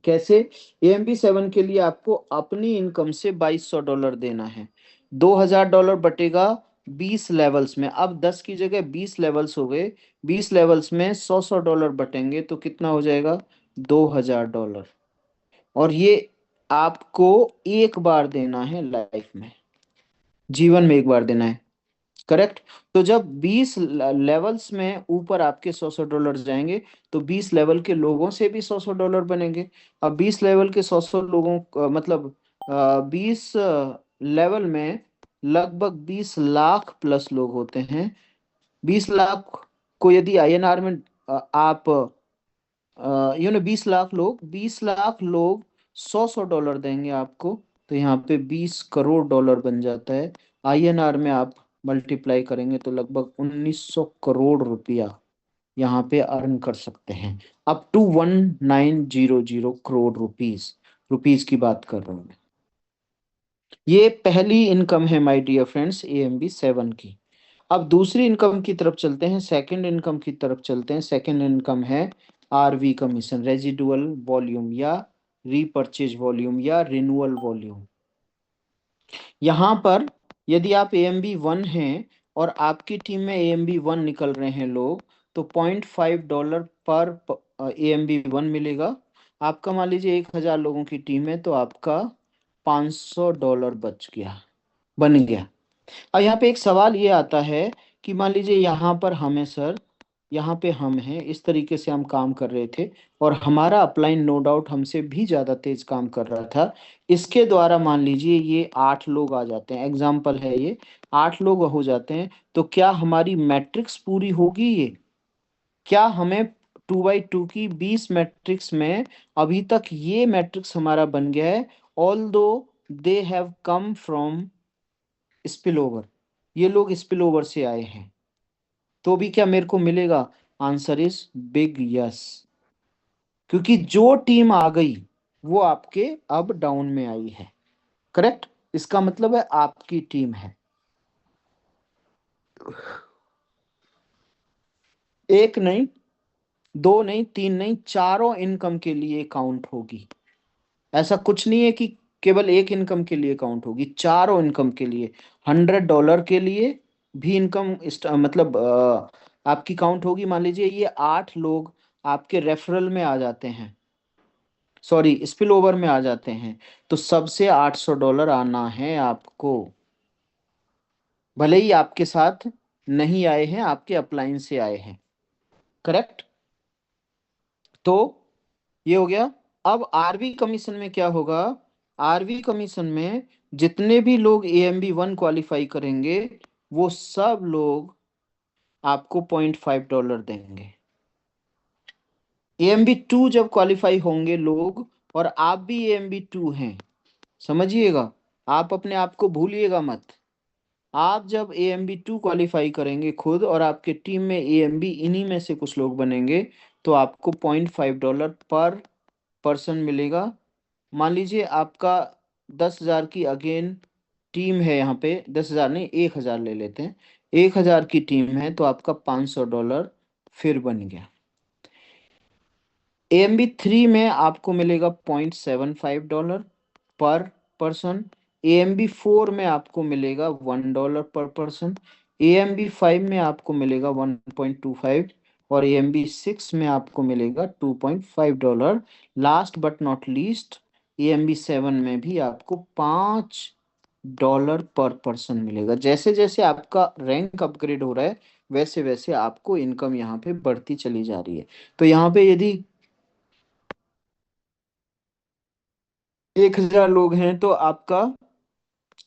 कैसे? AMB 7 के लिए आपको अपनी इनकम से $2200 देना है। $2000 बटेगा 20 लेवल्स में। अब 10 की जगह 20 लेवल्स हो गए। 20 लेवल्स में $100 बटेंगे तो कितना हो जाएगा? $2000। और ये आपको एक बार देना है लाइफ में, जीवन में एक बार देना है। करेक्ट। तो जब 20 लेवल्स में ऊपर आपके $100 जाएंगे, तो 20 लेवल के लोगों से भी $100 बनेंगे। अब 20 लेवल के 100 लोगों मतलब 20 लेवल में लगभग 20 लाख प्लस लोग होते हैं। 20 लाख को यदि INR में आप 20 लाख लोग, 20 लाख लोग $100 देंगे आपको, तो यहाँ पे $20 करोड़ बन जाता है। INR में आप मल्टीप्लाई करेंगे तो लगभग 1900 करोड़ रुपया यहाँ पे अर्न कर सकते हैं। Up to 1900 crore rupees, rupees की बात कर रहा हूँ मैं। ये पहली इनकम है माय डियर फ्रेंड्स AMB 7 की। अब दूसरी इनकम की तरफ चलते हैं, सेकंड इनकम की तरफ चलते हैं। सेकंड इनकम है RV कमीशन, रेजिडुअल वॉल्यूम या रीपर्चेज वॉल्यूम या रिन्यूअल वॉल्यूम। यहाँ पर यदि आप AMB 1 हैं और आपकी टीम में AMB 1 निकल रहे हैं लोग, तो $0.5 पर AMB 1 मिलेगा। आपका मान लीजिए 1000 लोगों की टीम है तो आपका $500 बच गया, बन गया। अब यहाँ पे एक सवाल ये आता है कि मान लीजिए यहाँ पर हम है सर, यहाँ पे हम हैं, इस तरीके से हम काम कर रहे थे और हमारा अपलाइन नो डाउट हमसे भी ज़्यादा तेज काम कर रहा था। इसके द्वारा मान लीजिए ये 8 लोग आ जाते हैं, एग्जाम्पल है ये, 8 लोग हो जाते हैं, तो क्या हमारी मैट्रिक्स पूरी होगी ये? क्या हमें 2 बाई 2 की 20 मैट्रिक्स में अभी तक ये मैट्रिक्स हमारा बन गया है, ऑल दो they have come from spill over, ये लोग स्पिल ओवर से आए हैं, तो भी क्या मेरे को मिलेगा? आंसर इज बिग यस, क्योंकि जो टीम आ गई वो आपके अब डाउन में आई है। करेक्ट, इसका मतलब है आपकी टीम है। एक नहीं, दो नहीं, तीन नहीं, चारों इनकम के लिए काउंट होगी। ऐसा कुछ नहीं है कि केवल एक इनकम के लिए काउंट होगी, चारों इनकम के लिए। $100 के लिए भी इनकम मतलब आपकी काउंट होगी। मान लीजिए ये 8 लोग आपके रेफरल में आ जाते हैं, सॉरी स्पिल ओवर में आ जाते हैं, तो सबसे $800 आना है आपको, भले ही आपके साथ नहीं आए हैं, आपके अपलाइन से आए हैं। करेक्ट, तो ये हो गया। अब आरवी कमीशन में क्या होगा? आरवी कमीशन में जितने भी लोग AMB 1 क्वालिफाई करेंगे वो सब लोग आपको $0.5 देंगे। AMB 2 जब क्वालिफाई होंगे लोग, और आप भी AMB 2 हैं, समझिएगा, आप अपने आप को भूलिएगा मत। आप जब AMB 2 क्वालिफाई करेंगे खुद, और आपके टीम में AMB इन्हीं में से कुछ लोग बनेंगे, तो आपको $0.5 पर पर्सन मिलेगा। मान लीजिए आपका 10,000 की अगेन टीम है, यहाँ पे 10,000 नहीं, 1,000 ले लेते हैं, 1,000 की टीम है, तो आपका $500 फिर बन गया। AMB 3 में आपको मिलेगा $0.75 पर पर्सन। AMB 4 में आपको मिलेगा $1 पर पर्सन। AMB 5 में आपको मिलेगा 1.25, और AMB 6 में आपको मिलेगा $2.5। Last but not least, AMB 7 में भी आपको $5 पर पर्सन मिलेगा। जैसे जैसे आपका रैंक अपग्रेड हो रहा है, वैसे वैसे आपको इनकम यहाँ पे बढ़ती चली जा रही है। तो यहाँ पे यदि 1,000 लोग हैं तो आपका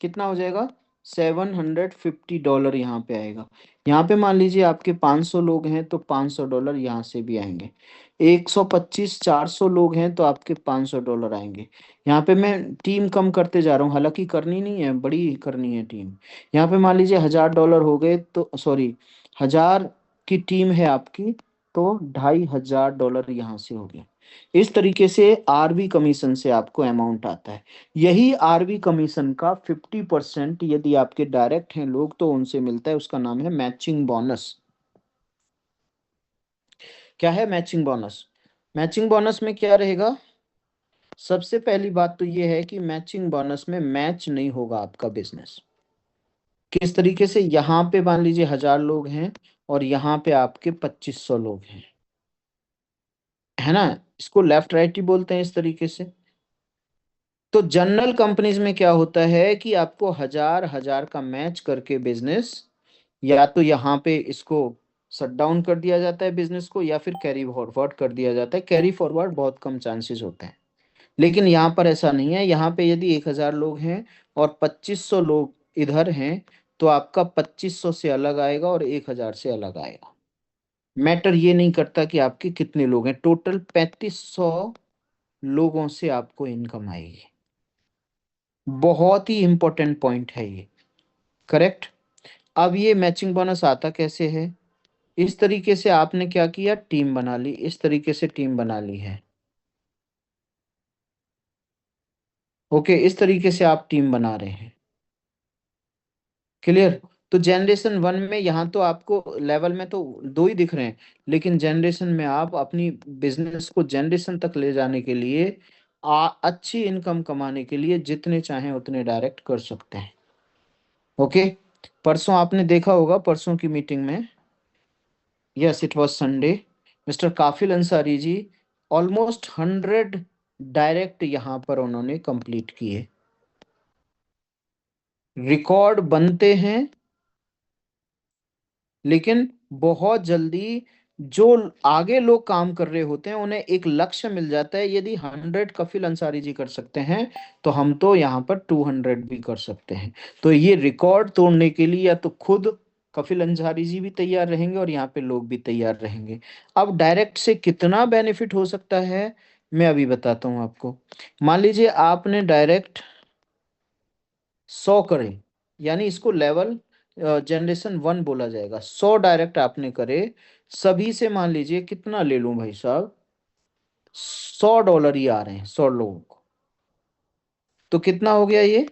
कितना हो जाएगा? $750 यहाँ पे आएगा। यहाँ पे मान लीजिए आपके 500 लोग हैं तो $500 यहाँ से भी आएंगे। 125 400 लोग हैं तो आपके $500 आएंगे। यहाँ पे मैं टीम कम करते जा रहा हूँ, हालांकि करनी नहीं है, बड़ी करनी है टीम। यहाँ पे मान लीजिए $1,000 हो गए, तो सॉरी, 1,000 की टीम है आपकी, तो $2,500 यहाँ से हो गया। इस तरीके से आरवी कमीशन से आपको अमाउंट आता है। यही आरवी कमीशन का 50% यदि आपके डायरेक्ट हैं लोग तो उनसे मिलता है, उसका नाम है मैचिंग बोनस। क्या है मैचिंग बोनस? मैचिंग बोनस में क्या रहेगा? सबसे पहली बात तो ये है कि मैचिंग बोनस में मैच नहीं होगा आपका बिजनेस। किस तरीके से? यहाँ पे मान लीजिए 1,000 लोग हैं और यहाँ पे आपके 2,500 लोग हैं, है ना? इसको लेफ्ट राइट ही बोलते हैं इस तरीके से। तो जनरल कंपनीज में क्या होता है कि आपको 1,000 1,000 का मैच करके बिजनेस, या तो यहाँ पे इसको शट डाउन कर दिया जाता है बिजनेस को, या फिर कैरी फॉरवर्ड कर दिया जाता है। कैरी फॉरवर्ड बहुत कम चांसेस होते हैं, लेकिन यहाँ पर ऐसा नहीं है। यहाँ पे यदि 1,000 लोग हैं और 2,500 लोग इधर हैं, तो आपका 2,500 से अलग आएगा और 1,000 से अलग आएगा। मैटर ये नहीं करता कि आपके कितने लोग हैं, टोटल 3,500 लोगों से आपको इनकम आएगी। बहुत ही इंपॉर्टेंट पॉइंट है ये। करेक्ट। अब ये मैचिंग बोनस आता कैसे है? इस तरीके से आपने क्या किया, टीम बना ली, इस तरीके से टीम बना ली है। ओके, इस तरीके से आप टीम बना रहे हैं। क्लियर? तो जनरेशन 1 में यहाँ तो आपको लेवल में तो दो ही दिख रहे हैं, लेकिन जनरेशन में आप अपनी बिजनेस को जनरेशन तक ले जाने के लिए, अच्छी इनकम कमाने के लिए जितने चाहें उतने डायरेक्ट कर सकते हैं। ओके। परसों आपने देखा होगा, परसों की मीटिंग में, yes it was Sunday, mister Kafil Ansari ji almost 100 direct यहाँ पर उन्होंने कंप्लीट किए। रिकॉर्ड बनते हैं, लेकिन बहुत जल्दी जो आगे लोग काम कर रहे होते हैं उन्हें एक लक्ष्य मिल जाता है, यदि 100 कफिल अंसारी जी कर सकते हैं तो हम तो यहाँ पर 200 भी कर सकते हैं। तो ये रिकॉर्ड तोड़ने के लिए या तो खुद कफिल अंसारी जी भी तैयार रहेंगे और यहाँ पे लोग भी तैयार रहेंगे। अब डायरेक्ट से कितना बेनिफिट हो सकता है, मैं अभी बताता हूँ आपको। मान लीजिए आपने डायरेक्ट 100 करे, यानी इसको लेवल जनरेशन 1 बोला जाएगा। 100 डायरेक्ट आपने करे, सभी से मान लीजिए कितना ले लूं भाई साहब, $100 ही आ रहे हैं 100 लोगों को। तो कितना हो गया ये,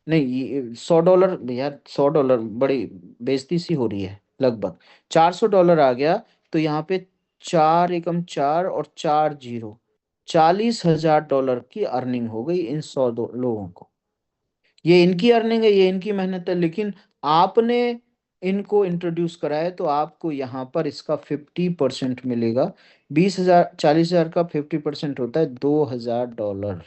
नहीं ये $100 यार, $100 बड़ी बेइज्जती सी हो रही है, लगभग $400 आ गया। तो यहाँ पे 4 एकम 4 और 4 जीरो, $40,000 की अर्निंग हो गई इन 100 लोगों को। ये इनकी अर्निंग है, ये इनकी मेहनत है, लेकिन आपने इनको इंट्रोड्यूस करा है तो आपको यहाँ पर इसका 50% मिलेगा। 20,000 40,000 का 50% होता है $2,000।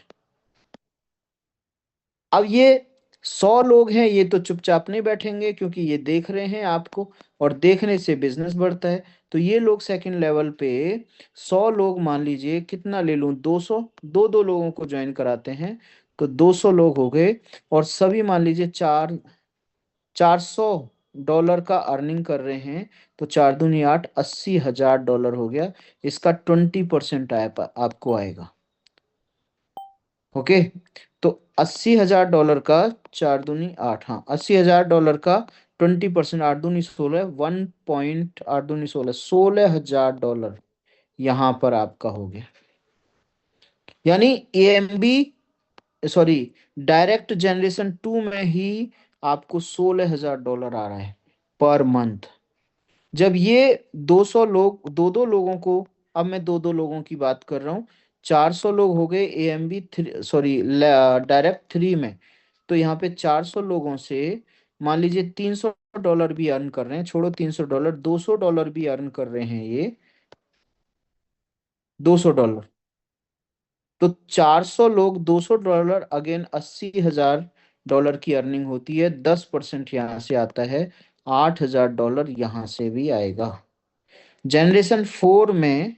अब ये 100 लोग हैं, ये तो चुपचाप नहीं बैठेंगे क्योंकि ये देख रहे हैं आपको, और देखने से बिजनेस बढ़ता है। तो ये लोग सेकंड लेवल पे 100 लोग, मान लीजिए कितना ले लूं, 200, दो दो लोगों को ज्वाइन कराते हैं तो 200 लोग हो गए। और सभी मान लीजिए $400 का अर्निंग कर रहे हैं, तो 4 दूनी 8, $80,000 हो गया। इसका 20% आपको आएगा। ओके, तो $80,000 का 4 दूनी 8, हाँ $80,000 का 20%, 8 दूनी 16, 1 पॉइंट 8 दूनी 16, $16,000 यहाँ पर आपका हो गया। यानी एएमबी, सॉरी, डायरेक्ट जनरेशन 2 में ही आपको $16,000 आ रहा है पर मंथ। जब ये 200 लोग, दो दो लोगों को, अब मैं दो दो लोगों की बात कर रहा हूँ, 400 लोग हो गए एएमबी 3, सॉरी डायरेक्ट 3 में। तो यहाँ पे 400 लोगों से मान लीजिए $300 भी अर्न कर रहे हैं, छोड़ो $300, $200 भी अर्न कर रहे हैं ये, $200। तो 400 लोग, $200, अगेन $80,000 की अर्निंग होती है। 10% यहाँ से आता है, $8,000 यहाँ से भी आएगा। जनरेशन 4 में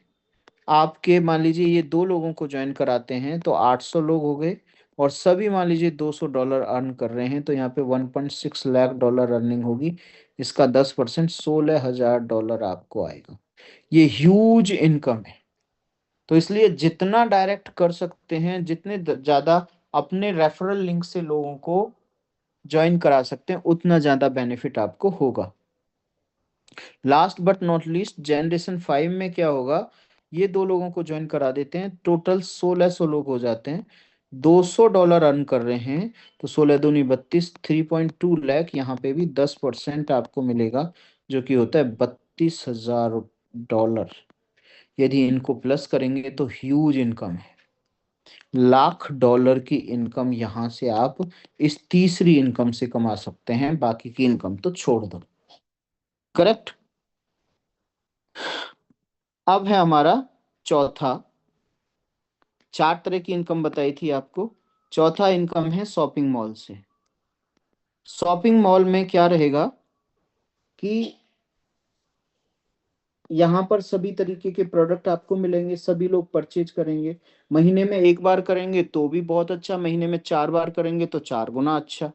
आपके मान लीजिए ये दो लोगों को ज्वाइन कराते हैं तो 800 लोग हो गए, और सभी मान लीजिए $200 अर्न कर रहे हैं, तो यहाँ पे 1.6 लाख डॉलर अर्निंग होगी। इसका 10% $16,000 आपको आएगा। ये ह्यूज इनकम है। तो इसलिए जितना डायरेक्ट कर सकते हैं, जितने ज्यादा अपने रेफरल लिंक से लोगों को ज्वाइन करा सकते हैं, उतना ज्यादा बेनिफिट आपको होगा। Last but not least, generation 5 में क्या होगा, ये दो लोगों को ज्वाइन करा देते हैं, टोटल 1600 लोग हो जाते हैं, $200 अर्न कर रहे हैं, तो 16 दूनी 32, 3.2 लाख। यहाँ पे भी 10% आपको मिलेगा, जो कि होता है $32,000। यदि इनको प्लस करेंगे तो ह्यूज इनकम है। $1,00,000 की इनकम यहाँ से आप इस तीसरी इनकम से कमा सकते हैं, बाकी की इनकम तो छोड़ दो। करेक्ट। अब है हमारा चौथा, 4 तरह की इनकम बताई थी आपको। चौथा इनकम है शॉपिंग मॉल से। शॉपिंग मॉल में क्या रहेगा कि यहाँ पर सभी तरीके के प्रोडक्ट आपको मिलेंगे, सभी लोग परचेज करेंगे। महीने में एक बार करेंगे तो भी बहुत अच्छा, महीने में 4 बार करेंगे तो 4 गुना अच्छा।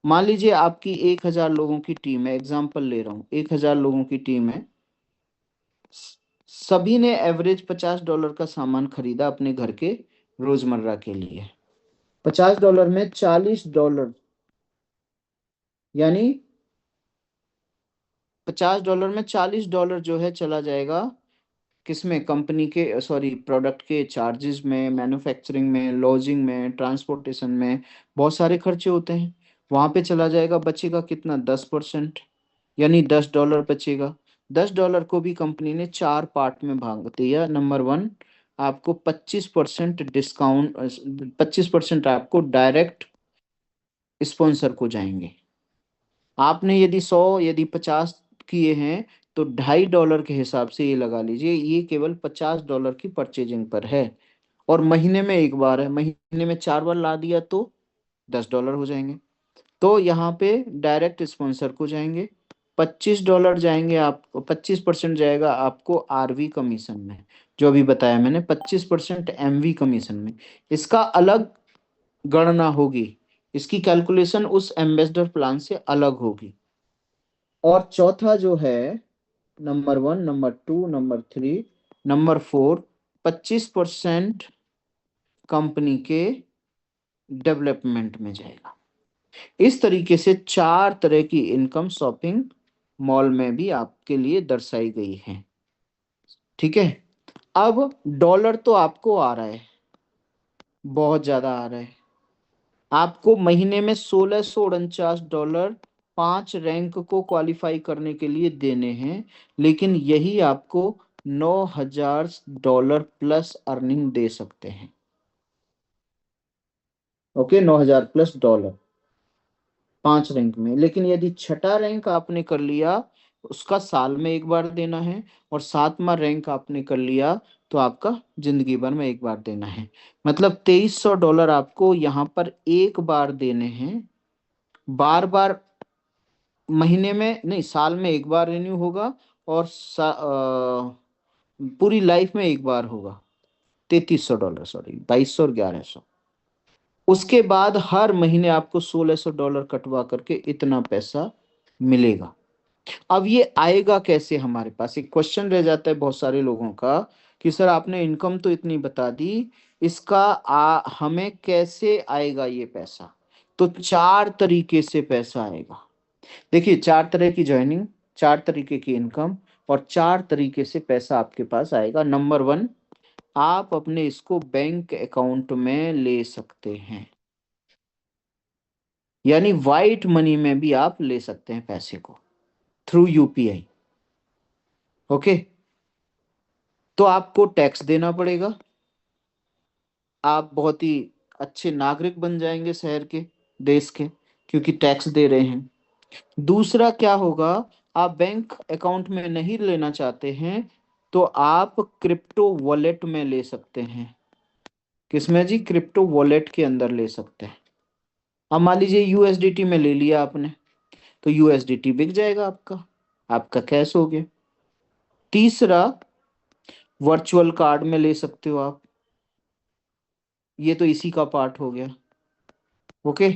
मान लीजिए आपकी 1,000 लोगों की टीम है, एग्जाम्पल ले रहा हूँ, 1,000 लोगों की टीम है, सभी ने एवरेज $50 का सामान खरीदा अपने घर के रोजमर्रा के लिए। $50 में $40, यानी $50 में $40 जो है चला जाएगा किसमें, कंपनी के, सॉरी प्रोडक्ट के चार्जेस में, मैन्युफैक्चरिंग में, लॉजिंग में, ट्रांसपोर्टेशन में, बहुत सारे खर्चे होते हैं, वहां पे चला जाएगा। बचेगा कितना, 10%, यानी $10 बचेगा। $10 को भी कंपनी ने 4 पार्ट में भाग दिया। नंबर 1, आपको 25% डिस्काउंट, 25% आपको डायरेक्ट स्पॉन्सर को जाएंगे। आपने यदि 100, यदि 50 किए हैं तो $2.5 के हिसाब से ये लगा लीजिए, ये केवल $50 की परचेजिंग पर है। और महीने में एक बार है, महीने में 4 बार ला दिया तो $10 हो जाएंगे। तो यहाँ पे डायरेक्ट स्पॉन्सर को जाएंगे, $25 जाएंगे, आप 25% जाएगा आपको आरवी कमीशन में, जो अभी बताया मैंने, 25% एमवी कमीशन में। इसका अलग गणना होगी, इसकी कैलकुलेशन उस एम्बेसडर प्लान से अलग होगी। और चौथा जो है, number 1, number 2, number 3, number 4, 25% company के डेवलपमेंट में जाएगा। इस तरीके से 4 तरह की इनकम शॉपिंग मॉल में भी आपके लिए दर्शाई गई है। ठीक है। अब डॉलर तो आपको आ रहा है, बहुत ज्यादा आ रहा है। आपको महीने में $1649 पांच रैंक को क्वालिफाई करने के लिए देने हैं, लेकिन यही आपको $9,000 प्लस अर्निंग दे सकते हैं। ओके, $9,000 प्लस पांच रैंक में। लेकिन यदि छठा रैंक आपने कर लिया, उसका साल में एक बार देना है, और सातवां रैंक आपने कर लिया तो आपका जिंदगी भर में एक बार देना है। मतलब $2,300 आपको यहाँ पर एक बार देने हैं। बार बार महीने में नहीं, साल में एक बार रिन्यू होगा, और पूरी लाइफ में एक बार होगा। $3,300, सॉरी, 2,200 और 1,100। उसके बाद हर महीने आपको $1,600 कटवा करके इतना पैसा मिलेगा। अब ये आएगा कैसे हमारे पास, एक क्वेश्चन रह जाता है बहुत सारे लोगों का, कि सर आपने इनकम तो इतनी बता दी, इसका हमें कैसे आएगा ये पैसा। तो 4 तरीके से पैसा आएगा। देखिए, 4 तरह की ज्वाइनिंग, 4 तरीके की इनकम, और 4 तरीके से पैसा आपके पास आएगा। नंबर 1, आप अपने इसको बैंक अकाउंट में ले सकते हैं, यानी वाइट मनी में भी आप ले सकते हैं पैसे को, थ्रू यूपीआई। ओके। तो आपको टैक्स देना पड़ेगा, आप बहुत ही अच्छे नागरिक बन जाएंगे शहर के, देश के, क्योंकि टैक्स दे रहे हैं। दूसरा क्या होगा, आप बैंक अकाउंट में नहीं लेना चाहते हैं, तो आप क्रिप्टो वॉलेट में ले सकते हैं। किसमें जी? क्रिप्टो वॉलेट के अंदर ले सकते हैं। अब मान लीजिए यूएसडीटी में ले लिया आपने, तो यूएसडीटी बिक जाएगा आपका, आपका कैश हो गया। तीसरा, वर्चुअल कार्ड में ले सकते हो आप, ये तो इसी का पार्ट हो गया। ओके।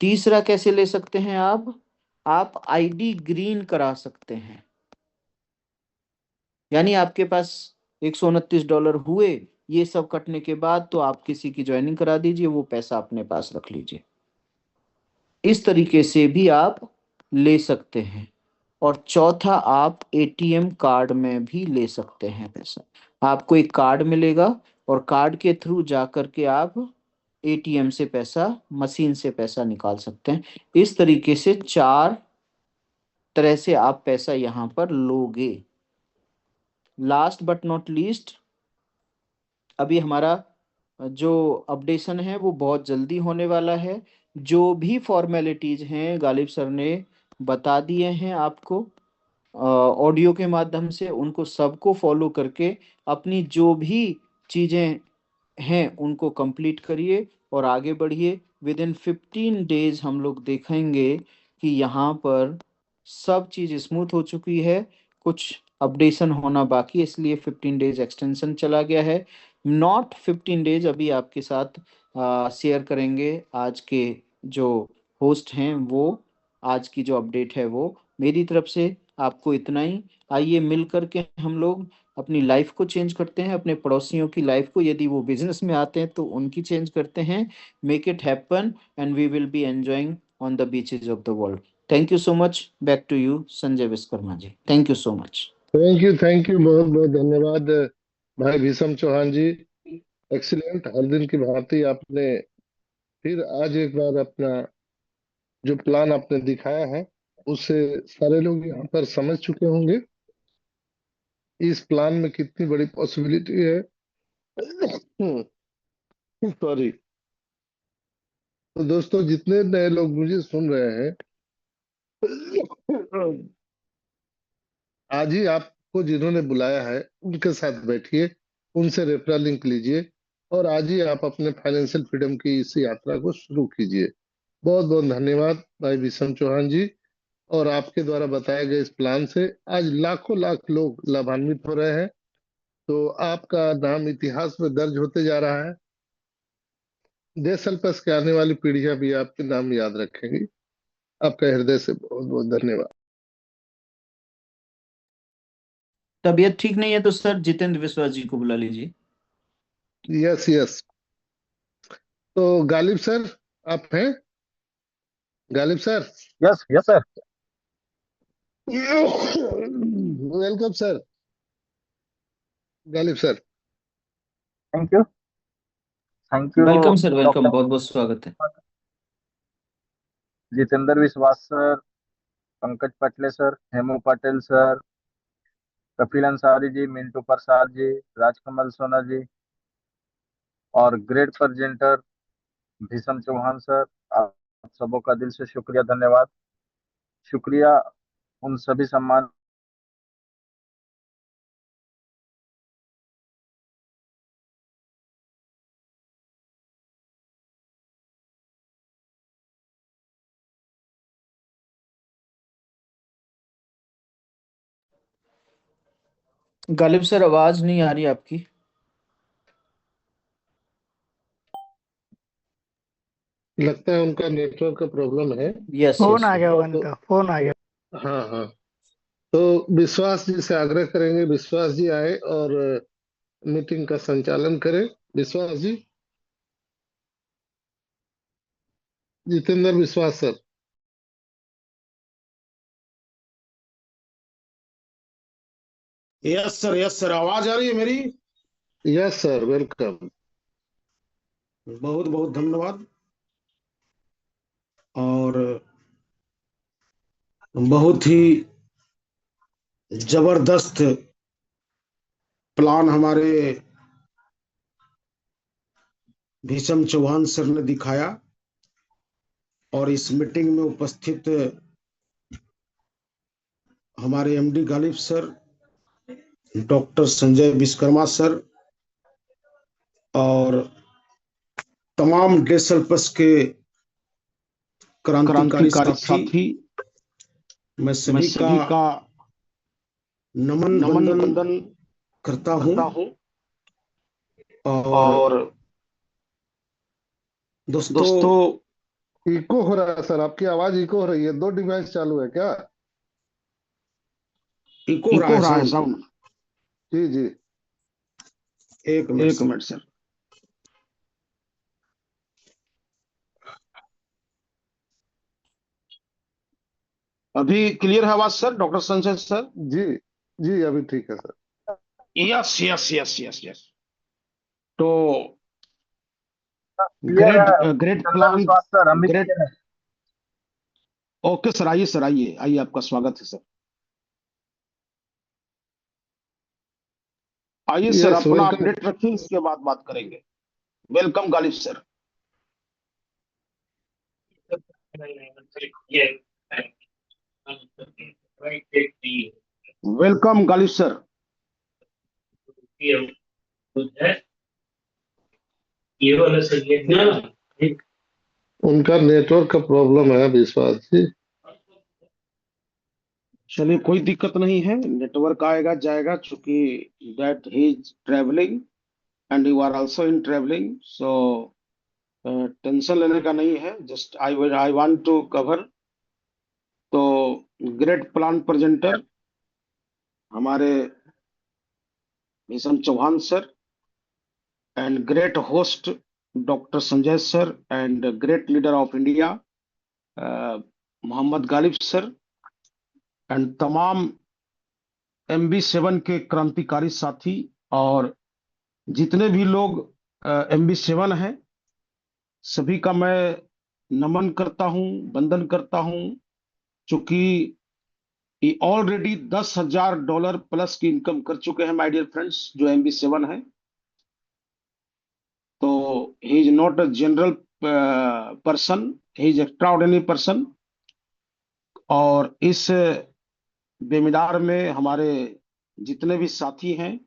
तीसरा कैसे ले सकते हैं आप आईडी ग्रीन करा सकते हैं, यानी आपके पास $129 हुए, ये सब कटने के बाद, तो आप किसी की ज्वाइनिंग करा दीजिए, वो पैसा अपने पास रख लीजिए। इस तरीके से भी आप ले सकते हैं। और चौथा, आप एटीएम कार्ड में भी ले सकते हैं पैसा। आपको एक कार्ड मिलेगा, और कार्ड के थ्रू जा करके आप एटीएम से पैसा, मशीन से पैसा निकाल सकते हैं। इस तरीके से 4 तरह से आप पैसा यहां पर लोगे। लास्ट बट नॉट लीस्ट, अभी हमारा जो अपडेशन है वो बहुत जल्दी होने वाला है। जो भी फॉर्मेलिटीज हैं गालिब सर ने बता दिए हैं आपको ऑडियो के माध्यम से, उनको सबको फॉलो करके अपनी जो भी चीजें हैं उनको कंप्लीट करिए और आगे बढ़िए। विद इन 15 डेज हम लोग देखेंगे कि यहाँ पर सब चीज़ स्मूथ हो चुकी है। कुछ अपडेशन होना बाकी है, इसलिए 15 डेज एक्सटेंशन चला गया है। नॉट 15 डेज, अभी आपके साथ शेयर करेंगे आज के जो होस्ट हैं वो, आज की जो अपडेट है वो। मेरी तरफ से आपको इतना ही। आइए मिल करके हम लोग अपनी लाइफ को चेंज करते हैं, अपने पड़ोसियों की लाइफ को, यदि वो बिजनेस में आते हैं तो उनकी चेंज करते हैं। Make it happen and we will be enjoying on the beaches of the world. Thank you so much. Back to you Sanjay Vishwakarma ji, thank you so much. Thank you, बहुत बहुत धन्यवाद भाई भीषम चौहान जी। एक्सीलेंट, हर दिन की भांति आपने फिर आज एक बार अपना जो प्लान आपने दिखाया है उससे सारे लोग यहाँ पर समझ चुके होंगे इस प्लान में कितनी बड़ी पॉसिबिलिटी है। सॉरी। तो दोस्तों, जितने नए लोग मुझे सुन रहे हैं, आज ही आपको जिन्होंने बुलाया है उनके साथ बैठिए, उनसे रेफरल लिंक लीजिए और आज ही आप अपने फाइनेंशियल फ्रीडम की इस यात्रा को शुरू कीजिए। बहुत बहुत धन्यवाद भाई विषम चौहान जी। और आपके द्वारा बताए गए इस प्लान से आज लाखों लाख लोग लाभान्वित हो रहे हैं। तो आपका नाम इतिहास में दर्ज होते जा रहा है। देश अल्पस के आने वाली पीढ़ियां भी आपके नाम याद रखेंगी। आपका हृदय से बहुत बहुत धन्यवाद। तबीयत ठीक नहीं है तो सर जितेंद्र विश्वास जी को बुला लीजिए। Yes yes. तो गालिब सर, आप हैं? Ghalib sir. Yes yes sir. Welcome sir. Ghalib sir. Thank you. Thank you welcome sir, welcome, doctor बहुत बहुत स्वागत है। Jitendra Vishwas sir, Pankaj Patle sir, Hemu Patel sir, Kapil Ansari ji, Mintu Prasad ji, Rajkamal Sona ji और great presenter Bhisham Chauhan sir, आप सबों का दिल से शुक्रिया, धन्यवाद। शुक्रिया उन सभी सम्मान गालिब सर, आवाज नहीं आ रही आपकी। लगता है उनका नेटवर्क का प्रॉब्लम है। यस फोन यस आ सर। गया तो उनका, फोन आ गया। हाँ हाँ। तो विश्वास जी से आग्रह करेंगे, विश्वास जी आए और मीटिंग का संचालन करें। विश्वास जी। Jitendra Vishwas sir. Yes sir, आवाज आ रही है मेरी? Yes sir, welcome. बहुत बहुत धन्यवाद। और बहुत ही जबरदस्त प्लान हमारे भीषम चौहान सर ने दिखाया। और इस मीटिंग में उपस्थित हमारे MD Ghalib sir, doctor Sanjay Vishwakarma sir और तमाम डेसल्पस के क्रांतिकारी क्रांतिकारी साथी, साथी, मैं मैं सभी का सभी का नमन नमन वंदन वंदन करता हूं। करता हूँ। और और दोस्तों, दोस्तों, इको हो रहा है सर, आपकी आवाज इको हो रही है। दो डिवाइस चालू है क्या? इको हो रहा इको है हो रहा है साउंड? साउंड? जी जी। एक मिनट एक सर। Minute sir. अभी क्लियर है आवाज सर, डॉक्टर संजय सर? जी जी, अभी ठीक है sir. Yes yes yes yes yes. तो क्लियर ग्रेट है। Great Jitendra plan. विश्वास सर, हम भी ग्रेट। क्लियर है। ओके सर, आइए सर, आइए आइए, आपका स्वागत है सर। आइए सर, यस, अपना वेलकम। अपडेट रखिए, इसके बाद बात करेंगे। Welcome Ghalib sir. Welcome Ghalib sir. उनका नेटवर्क का प्रॉब्लम है विश्वास जी। चलिए, कोई दिक्कत नहीं है, नेटवर्क आएगा जाएगा, चूंकि that he is travelling and you are also in travelling, so tension लेने का नहीं है। Just I want to cover. तो ग्रेट प्लान प्रेजेंटर हमारे Bhisham Chauhan sir, and great host doctor Sanjay sir, and great leader of India Mohammad Ghalib sir, and तमाम MB7 के क्रांतिकारी साथी, और जितने भी लोग MB7 हैं, सभी का मैं नमन करता हूं, वंदन करता हूं। चूंकि ये ऑलरेडी $10,000 प्लस की इनकम कर चुके हैं माय डियर फ्रेंड्स, जो MB7 है। तो he is not a general person, he is extraordinary person. और इस बेमिनार में हमारे जितने भी साथी हैं,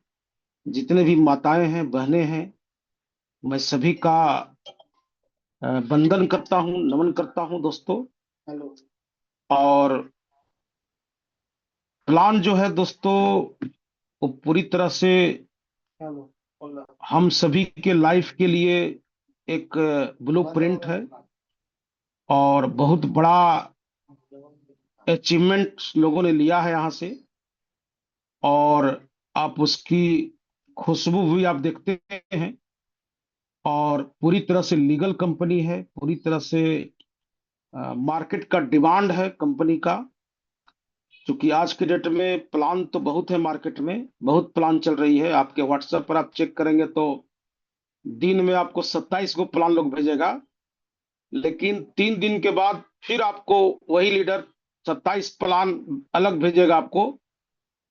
जितने भी माताएं हैं, बहनें हैं, मैं सभी का वंदन करता हूं, नमन करता हूं दोस्तों। और प्लान जो है दोस्तों, वो पूरी तरह से हम सभी के लाइफ के लिए एक ब्लूप्रिंट है, और बहुत बड़ा अचीवमेंट लोगों ने लिया है यहाँ से। और आप उसकी खुशबू भी आप देखते हैं। और पूरी तरह से लीगल कंपनी है, पूरी तरह से मार्केट का डिमांड है कंपनी का। क्योंकि आज के डेट में प्लान तो बहुत है, मार्केट में बहुत प्लान चल रही है। आपके व्हाट्सएप पर आप चेक करेंगे तो दिन में आपको 27 को प्लान लोग भेजेगा, लेकिन 3 दिन के बाद फिर आपको वही लीडर 27 प्लान अलग भेजेगा आपको।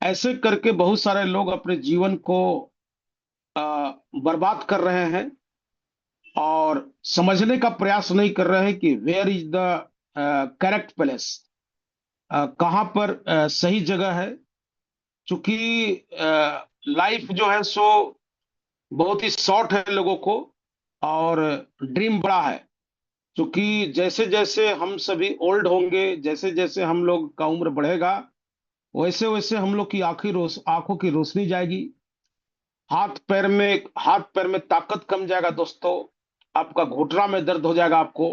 ऐसे करके बहुत सारे लोग अपने जीवन को बर्बाद कर रहे हैं, और समझने का प्रयास नहीं कर रहे हैं कि where is the correct place, कहाँ पर सही जगह है। क्योंकि लाइफ जो है सो बहुत ही शॉर्ट है लोगों को, और ड्रीम बड़ा है। क्योंकि जैसे जैसे हम सभी ओल्ड होंगे, जैसे जैसे हम लोग का उम्र बढ़ेगा, वैसे वैसे हम लोग की आंखों की रोशनी जाएगी। हाथ पैर में ताकत कम जाएगा दोस्तों। आपका घुटना में दर्द हो जाएगा आपको।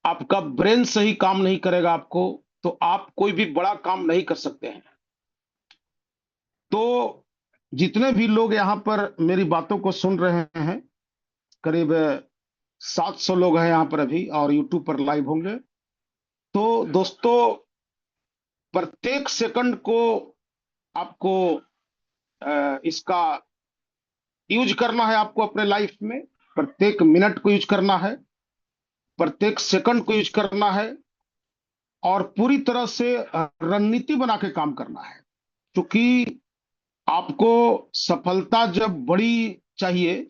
आपका ब्रेन सही काम नहीं करेगा आपको, तो आप कोई भी बड़ा काम नहीं कर सकते हैं। तो जितने भी लोग यहाँ पर मेरी बातों को सुन रहे हैं, करीब 700 लोग हैं यहाँ पर अभी, और यूट्यूब पर लाइव होंगे। तो दोस्तों, प्रत्येक सेकंड को आपको इसका यूज करना है, आपको अपने लाइफ में प्रत्येक मिनट को यूज करना है, प्रत्येक सेकंड को यूज करना है, और पूरी तरह से रणनीति बना के काम करना है। क्योंकि आपको सफलता जब बड़ी चाहिए,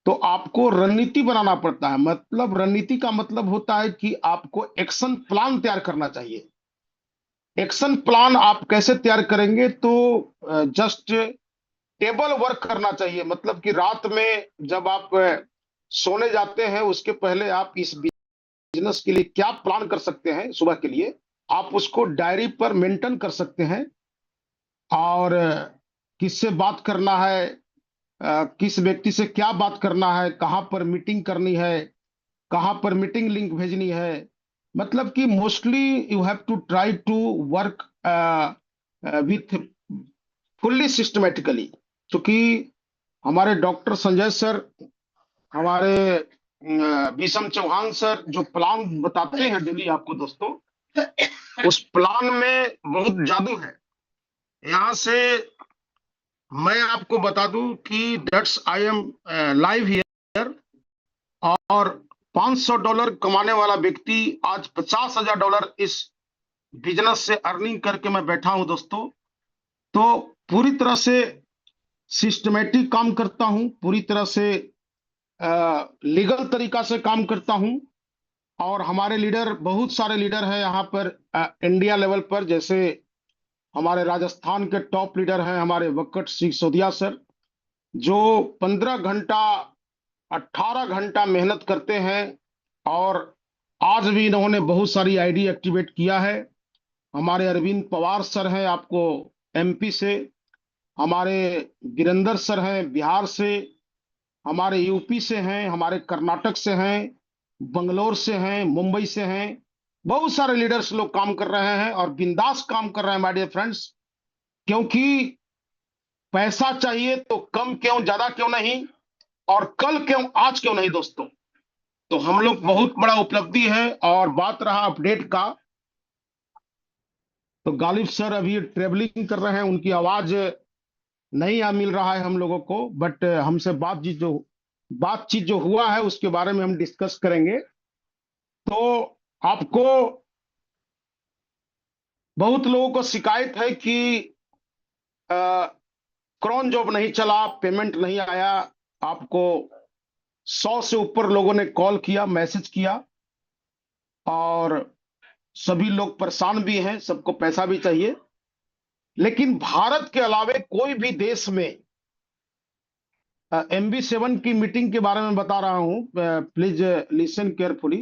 तो आपको रणनीति बनाना पड़ता है। मतलब रणनीति का मतलब होता है कि आपको एक्शन प्लान तैयार करना चाहिए। एक्शन प्लान आप कैसे तैयार करेंगे? तो जस्ट टेबल वर्क करना चाहिए। मतलब कि रात में जब आप सोने जाते हैं, उसके पहले आप इस बिजनेस के लिए क्या प्लान कर सकते हैं, सुबह के लिए आप उसको डायरी पर मेंटेन कर सकते हैं। और किससे बात करना है, किस व्यक्ति से क्या बात करना है, कहाँ पर मीटिंग करनी है, कहाँ पर मीटिंग लिंक भेजनी है। मतलब कि mostly you have to try to work with fully systematically. क्योंकि हमारे डॉक्टर संजय सर, हमारे भीषम चौहान सर जो प्लान बताते हैं डेली आपको दोस्तों, उस प्लान में बहुत जादू है। यहाँ से मैं आपको बता दूं कि that's I am live here, और $500 कमाने वाला व्यक्ति आज $50,000 इस बिजनेस से अर्निंग करके मैं बैठा हूं दोस्तों। तो पूरी तरह से सिस्टमेटिक काम करता हूं, पूरी तरह से लीगल तरीका से काम करता हूं। और हमारे लीडर, बहुत सारे लीडर हैं यहाँ पर इंडिया लेवल पर। जैसे हमारे राजस्थान के टॉप लीडर हैं हमारे वक्कट सिंह सोदिया सर, जो 15 घंटा 18 घंटा मेहनत करते हैं, और आज भी इन्होंने बहुत सारी आईडी एक्टिवेट किया है। हमारे अरविंद पवार सर हैं आपको एमपी से, हमारे वीरेंद्र सर हैं बिहार से, हमारे यूपी से हैं, हमारे कर्नाटक से हैं, बंगलोर से हैं, मुंबई से हैं। बहुत सारे लीडर्स लोग काम कर रहे हैं, और बिंदास काम कर रहे हैं माय डियर फ्रेंड्स। क्योंकि पैसा चाहिए तो कम क्यों, ज्यादा क्यों नहीं, और कल क्यों, आज क्यों नहीं दोस्तों। तो हम लोग बहुत बड़ा उपलब्धि है। और बात रहा अपडेट का, तो गालिब सर अभी ट्रेवलिंग कर रहे हैं, उनकी आवाज नहीं आ मिल रहा है हम लोगों को। बट हमसे बातचीत जो हुआ है उसके बारे में हम डिस्कस करेंगे। तो आपको, बहुत लोगों को शिकायत है कि क्रॉन जॉब नहीं चला, पेमेंट नहीं आया। आपको 100 से ऊपर लोगों ने कॉल किया, मैसेज किया, और सभी लोग परेशान भी हैं, सबको पैसा भी चाहिए। लेकिन भारत के अलावे कोई भी देश में MB7 की मीटिंग के बारे में बता रहा हूं, प्लीज लिसन केयरफुली,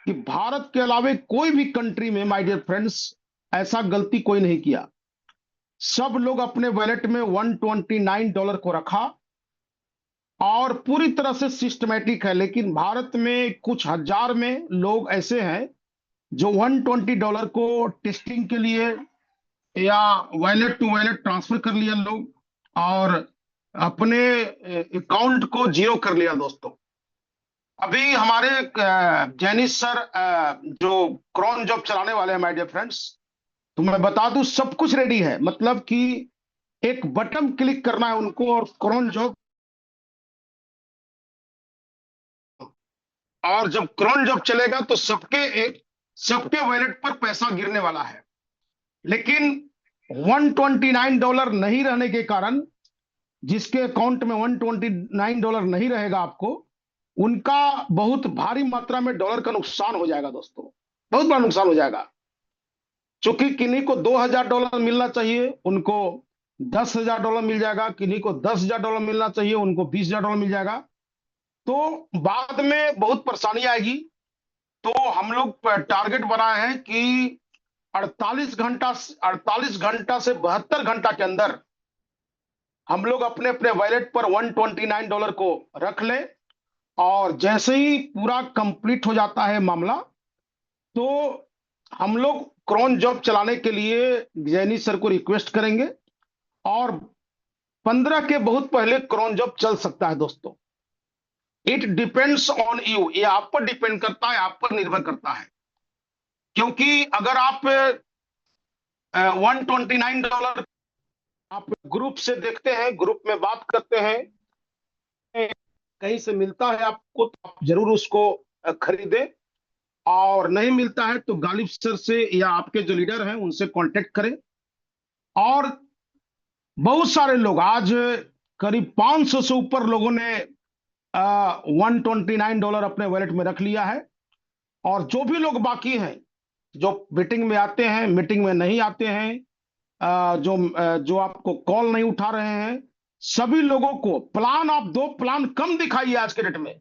कि भारत के अलावे कोई भी कंट्री में माय डियर फ्रेंड्स ऐसा गलती कोई नहीं किया। सब लोग अपने वॉलेट में $129 को रखा और पूरी तरह से सिस्टमेटिक है। लेकिन भारत में कुछ हजार में लोग ऐसे हैं जो $120 को टेस्टिंग के लिए या वॉलेट टू वॉलेट ट्रांसफर कर लिया लोग और अपने अकाउंट को जीरो कर लिया दोस्तों। अभी हमारे जैनिस सर जो क्रॉन जॉब चलाने वाले हैं माय डियर फ्रेंड्स, तो मैं बता दूं सब कुछ रेडी है। मतलब कि एक बटन क्लिक करना है उनको और क्रॉन जॉब, और जब क्रॉन जॉब चलेगा तो सबके वॉलेट पर पैसा गिरने वाला है। लेकिन $129 नहीं रहने के कारण, जिसके अकाउंट में $129 नहीं रहेगा आपको, उनका बहुत भारी मात्रा में डॉलर का नुकसान हो जाएगा दोस्तों, बहुत बड़ा नुकसान हो जाएगा। चूंकि किन्हीं को $2000 मिलना चाहिए, उनको $10,000 मिल जाएगा, किन्हीं को $10,000 मिलना चाहिए, उनको $20,000 मिल जाएगा। तो बाद में बहुत परेशानी आएगी। तो हम लोग टारगेट बनाए हैं कि 48 घंटा से 72 घंटा के अंदर हम लोग अपने अपने वॉलेट पर $129 को रख लें, और जैसे ही पूरा कंप्लीट हो जाता है मामला, तो हम लोग क्रॉन जॉब चलाने के लिए जैनी सर को रिक्वेस्ट करेंगे और 15 के बहुत पहले क्रॉन जॉब चल सकता है दोस्तों। इट डिपेंड्स ऑन यू, ये आप पर डिपेंड करता है, आप पर निर्भर करता है। क्योंकि अगर आप $129 आप ग्रुप से देखते हैं, ग्रुप में बात करते हैं, कहीं से मिलता है आपको तो आप जरूर उसको खरीदें, और नहीं मिलता है तो गालिब सर से या आपके जो लीडर हैं उनसे कांटेक्ट करें। और बहुत सारे लोग, आज करीब 500 से ऊपर लोगों ने $129 अपने वॉलेट में रख लिया है। और जो भी लोग बाकी हैं, जो मीटिंग में आते हैं, मीटिंग में नहीं आते हैं, जो आपको कॉल नहीं उठा रहे हैं, सभी लोगों को प्लान, आप 2 प्लान कम दिखाइए आज के डेट में,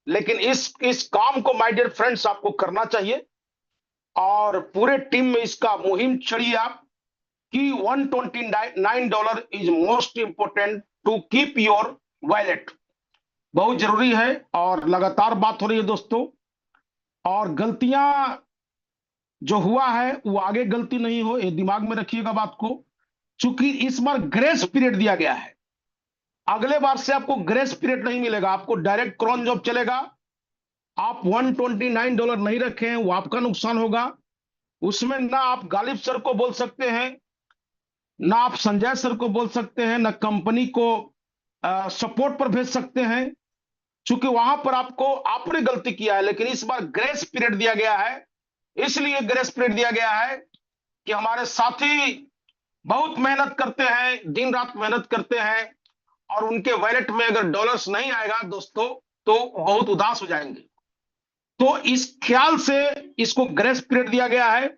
लेकिन इस काम को माय डियर फ्रेंड्स आपको करना चाहिए। और पूरे टीम में इसका मुहिम चढ़िए आप कि $129 is most important to keep your wallet, बहुत जरूरी है। और लगातार बात हो रही है दोस्तों, और गलतियां जो हुआ है वो आगे गलती नहीं हो, ये दिमाग में रखिएगा बात को। चूंकि इस बार ग्रेस पीरियड दिया गया है, अगले बार से आपको ग्रेस पीरियड नहीं मिलेगा, आपको डायरेक्ट क्रॉन जॉब चलेगा। आप $129 नहीं रखे हैं, वो आपका नुकसान होगा। उसमें ना आप गालिब सर को बोल सकते हैं, ना आप संजय सर को बोल सकते हैं, ना कंपनी को सपोर्ट पर भेज सकते हैं, चूंकि वहां पर आपने गलती किया है। लेकिन इस बार ग्रेस पीरियड दिया गया है, इसलिए ग्रेस पीरियड दिया गया है कि हमारे साथी बहुत मेहनत करते हैं, दिन रात मेहनत करते हैं, और उनके वॉलेट में अगर डॉलर्स नहीं आएगा दोस्तों तो बहुत उदास हो जाएंगे। तो इस ख्याल से इसको ग्रेस पीरियड दिया गया है।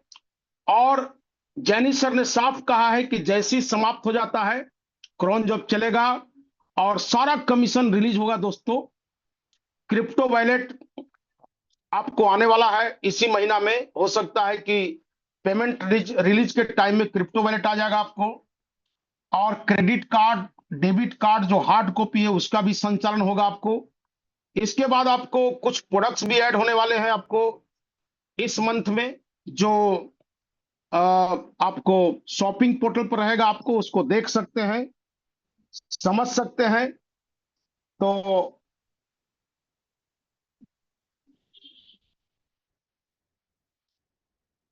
और जैनी सर ने साफ कहा है कि जैसे ही समाप्त हो जाता है क्रॉन जॉब चलेगा और सारा कमीशन रिलीज होगा दोस्तों। क्रिप्टो वॉलेट आपको आने वाला है इसी महीना में, हो सकता है कि पेमेंट रिलीज के टाइम में क्रिप्टो वॉलेट आ जाएगा आपको। और क्रेडिट कार्ड, डेबिट कार्ड जो हार्ड कॉपी है उसका भी संचालन होगा आपको। इसके बाद आपको कुछ प्रोडक्ट्स भी ऐड होने वाले हैं आपको इस मंथ में, जो आपको शॉपिंग पोर्टल पर रहेगा, आपको उसको देख सकते हैं, समझ सकते हैं। तो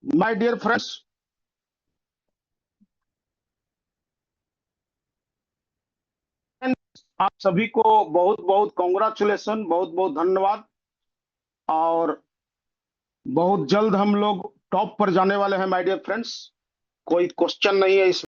माय डियर फ्रेंड्स, आप सभी को बहुत बहुत कॉन्ग्रेचुलेशन, बहुत बहुत धन्यवाद। और बहुत जल्द हम लोग टॉप पर जाने वाले हैं माय डियर फ्रेंड्स, कोई क्वेश्चन नहीं है इस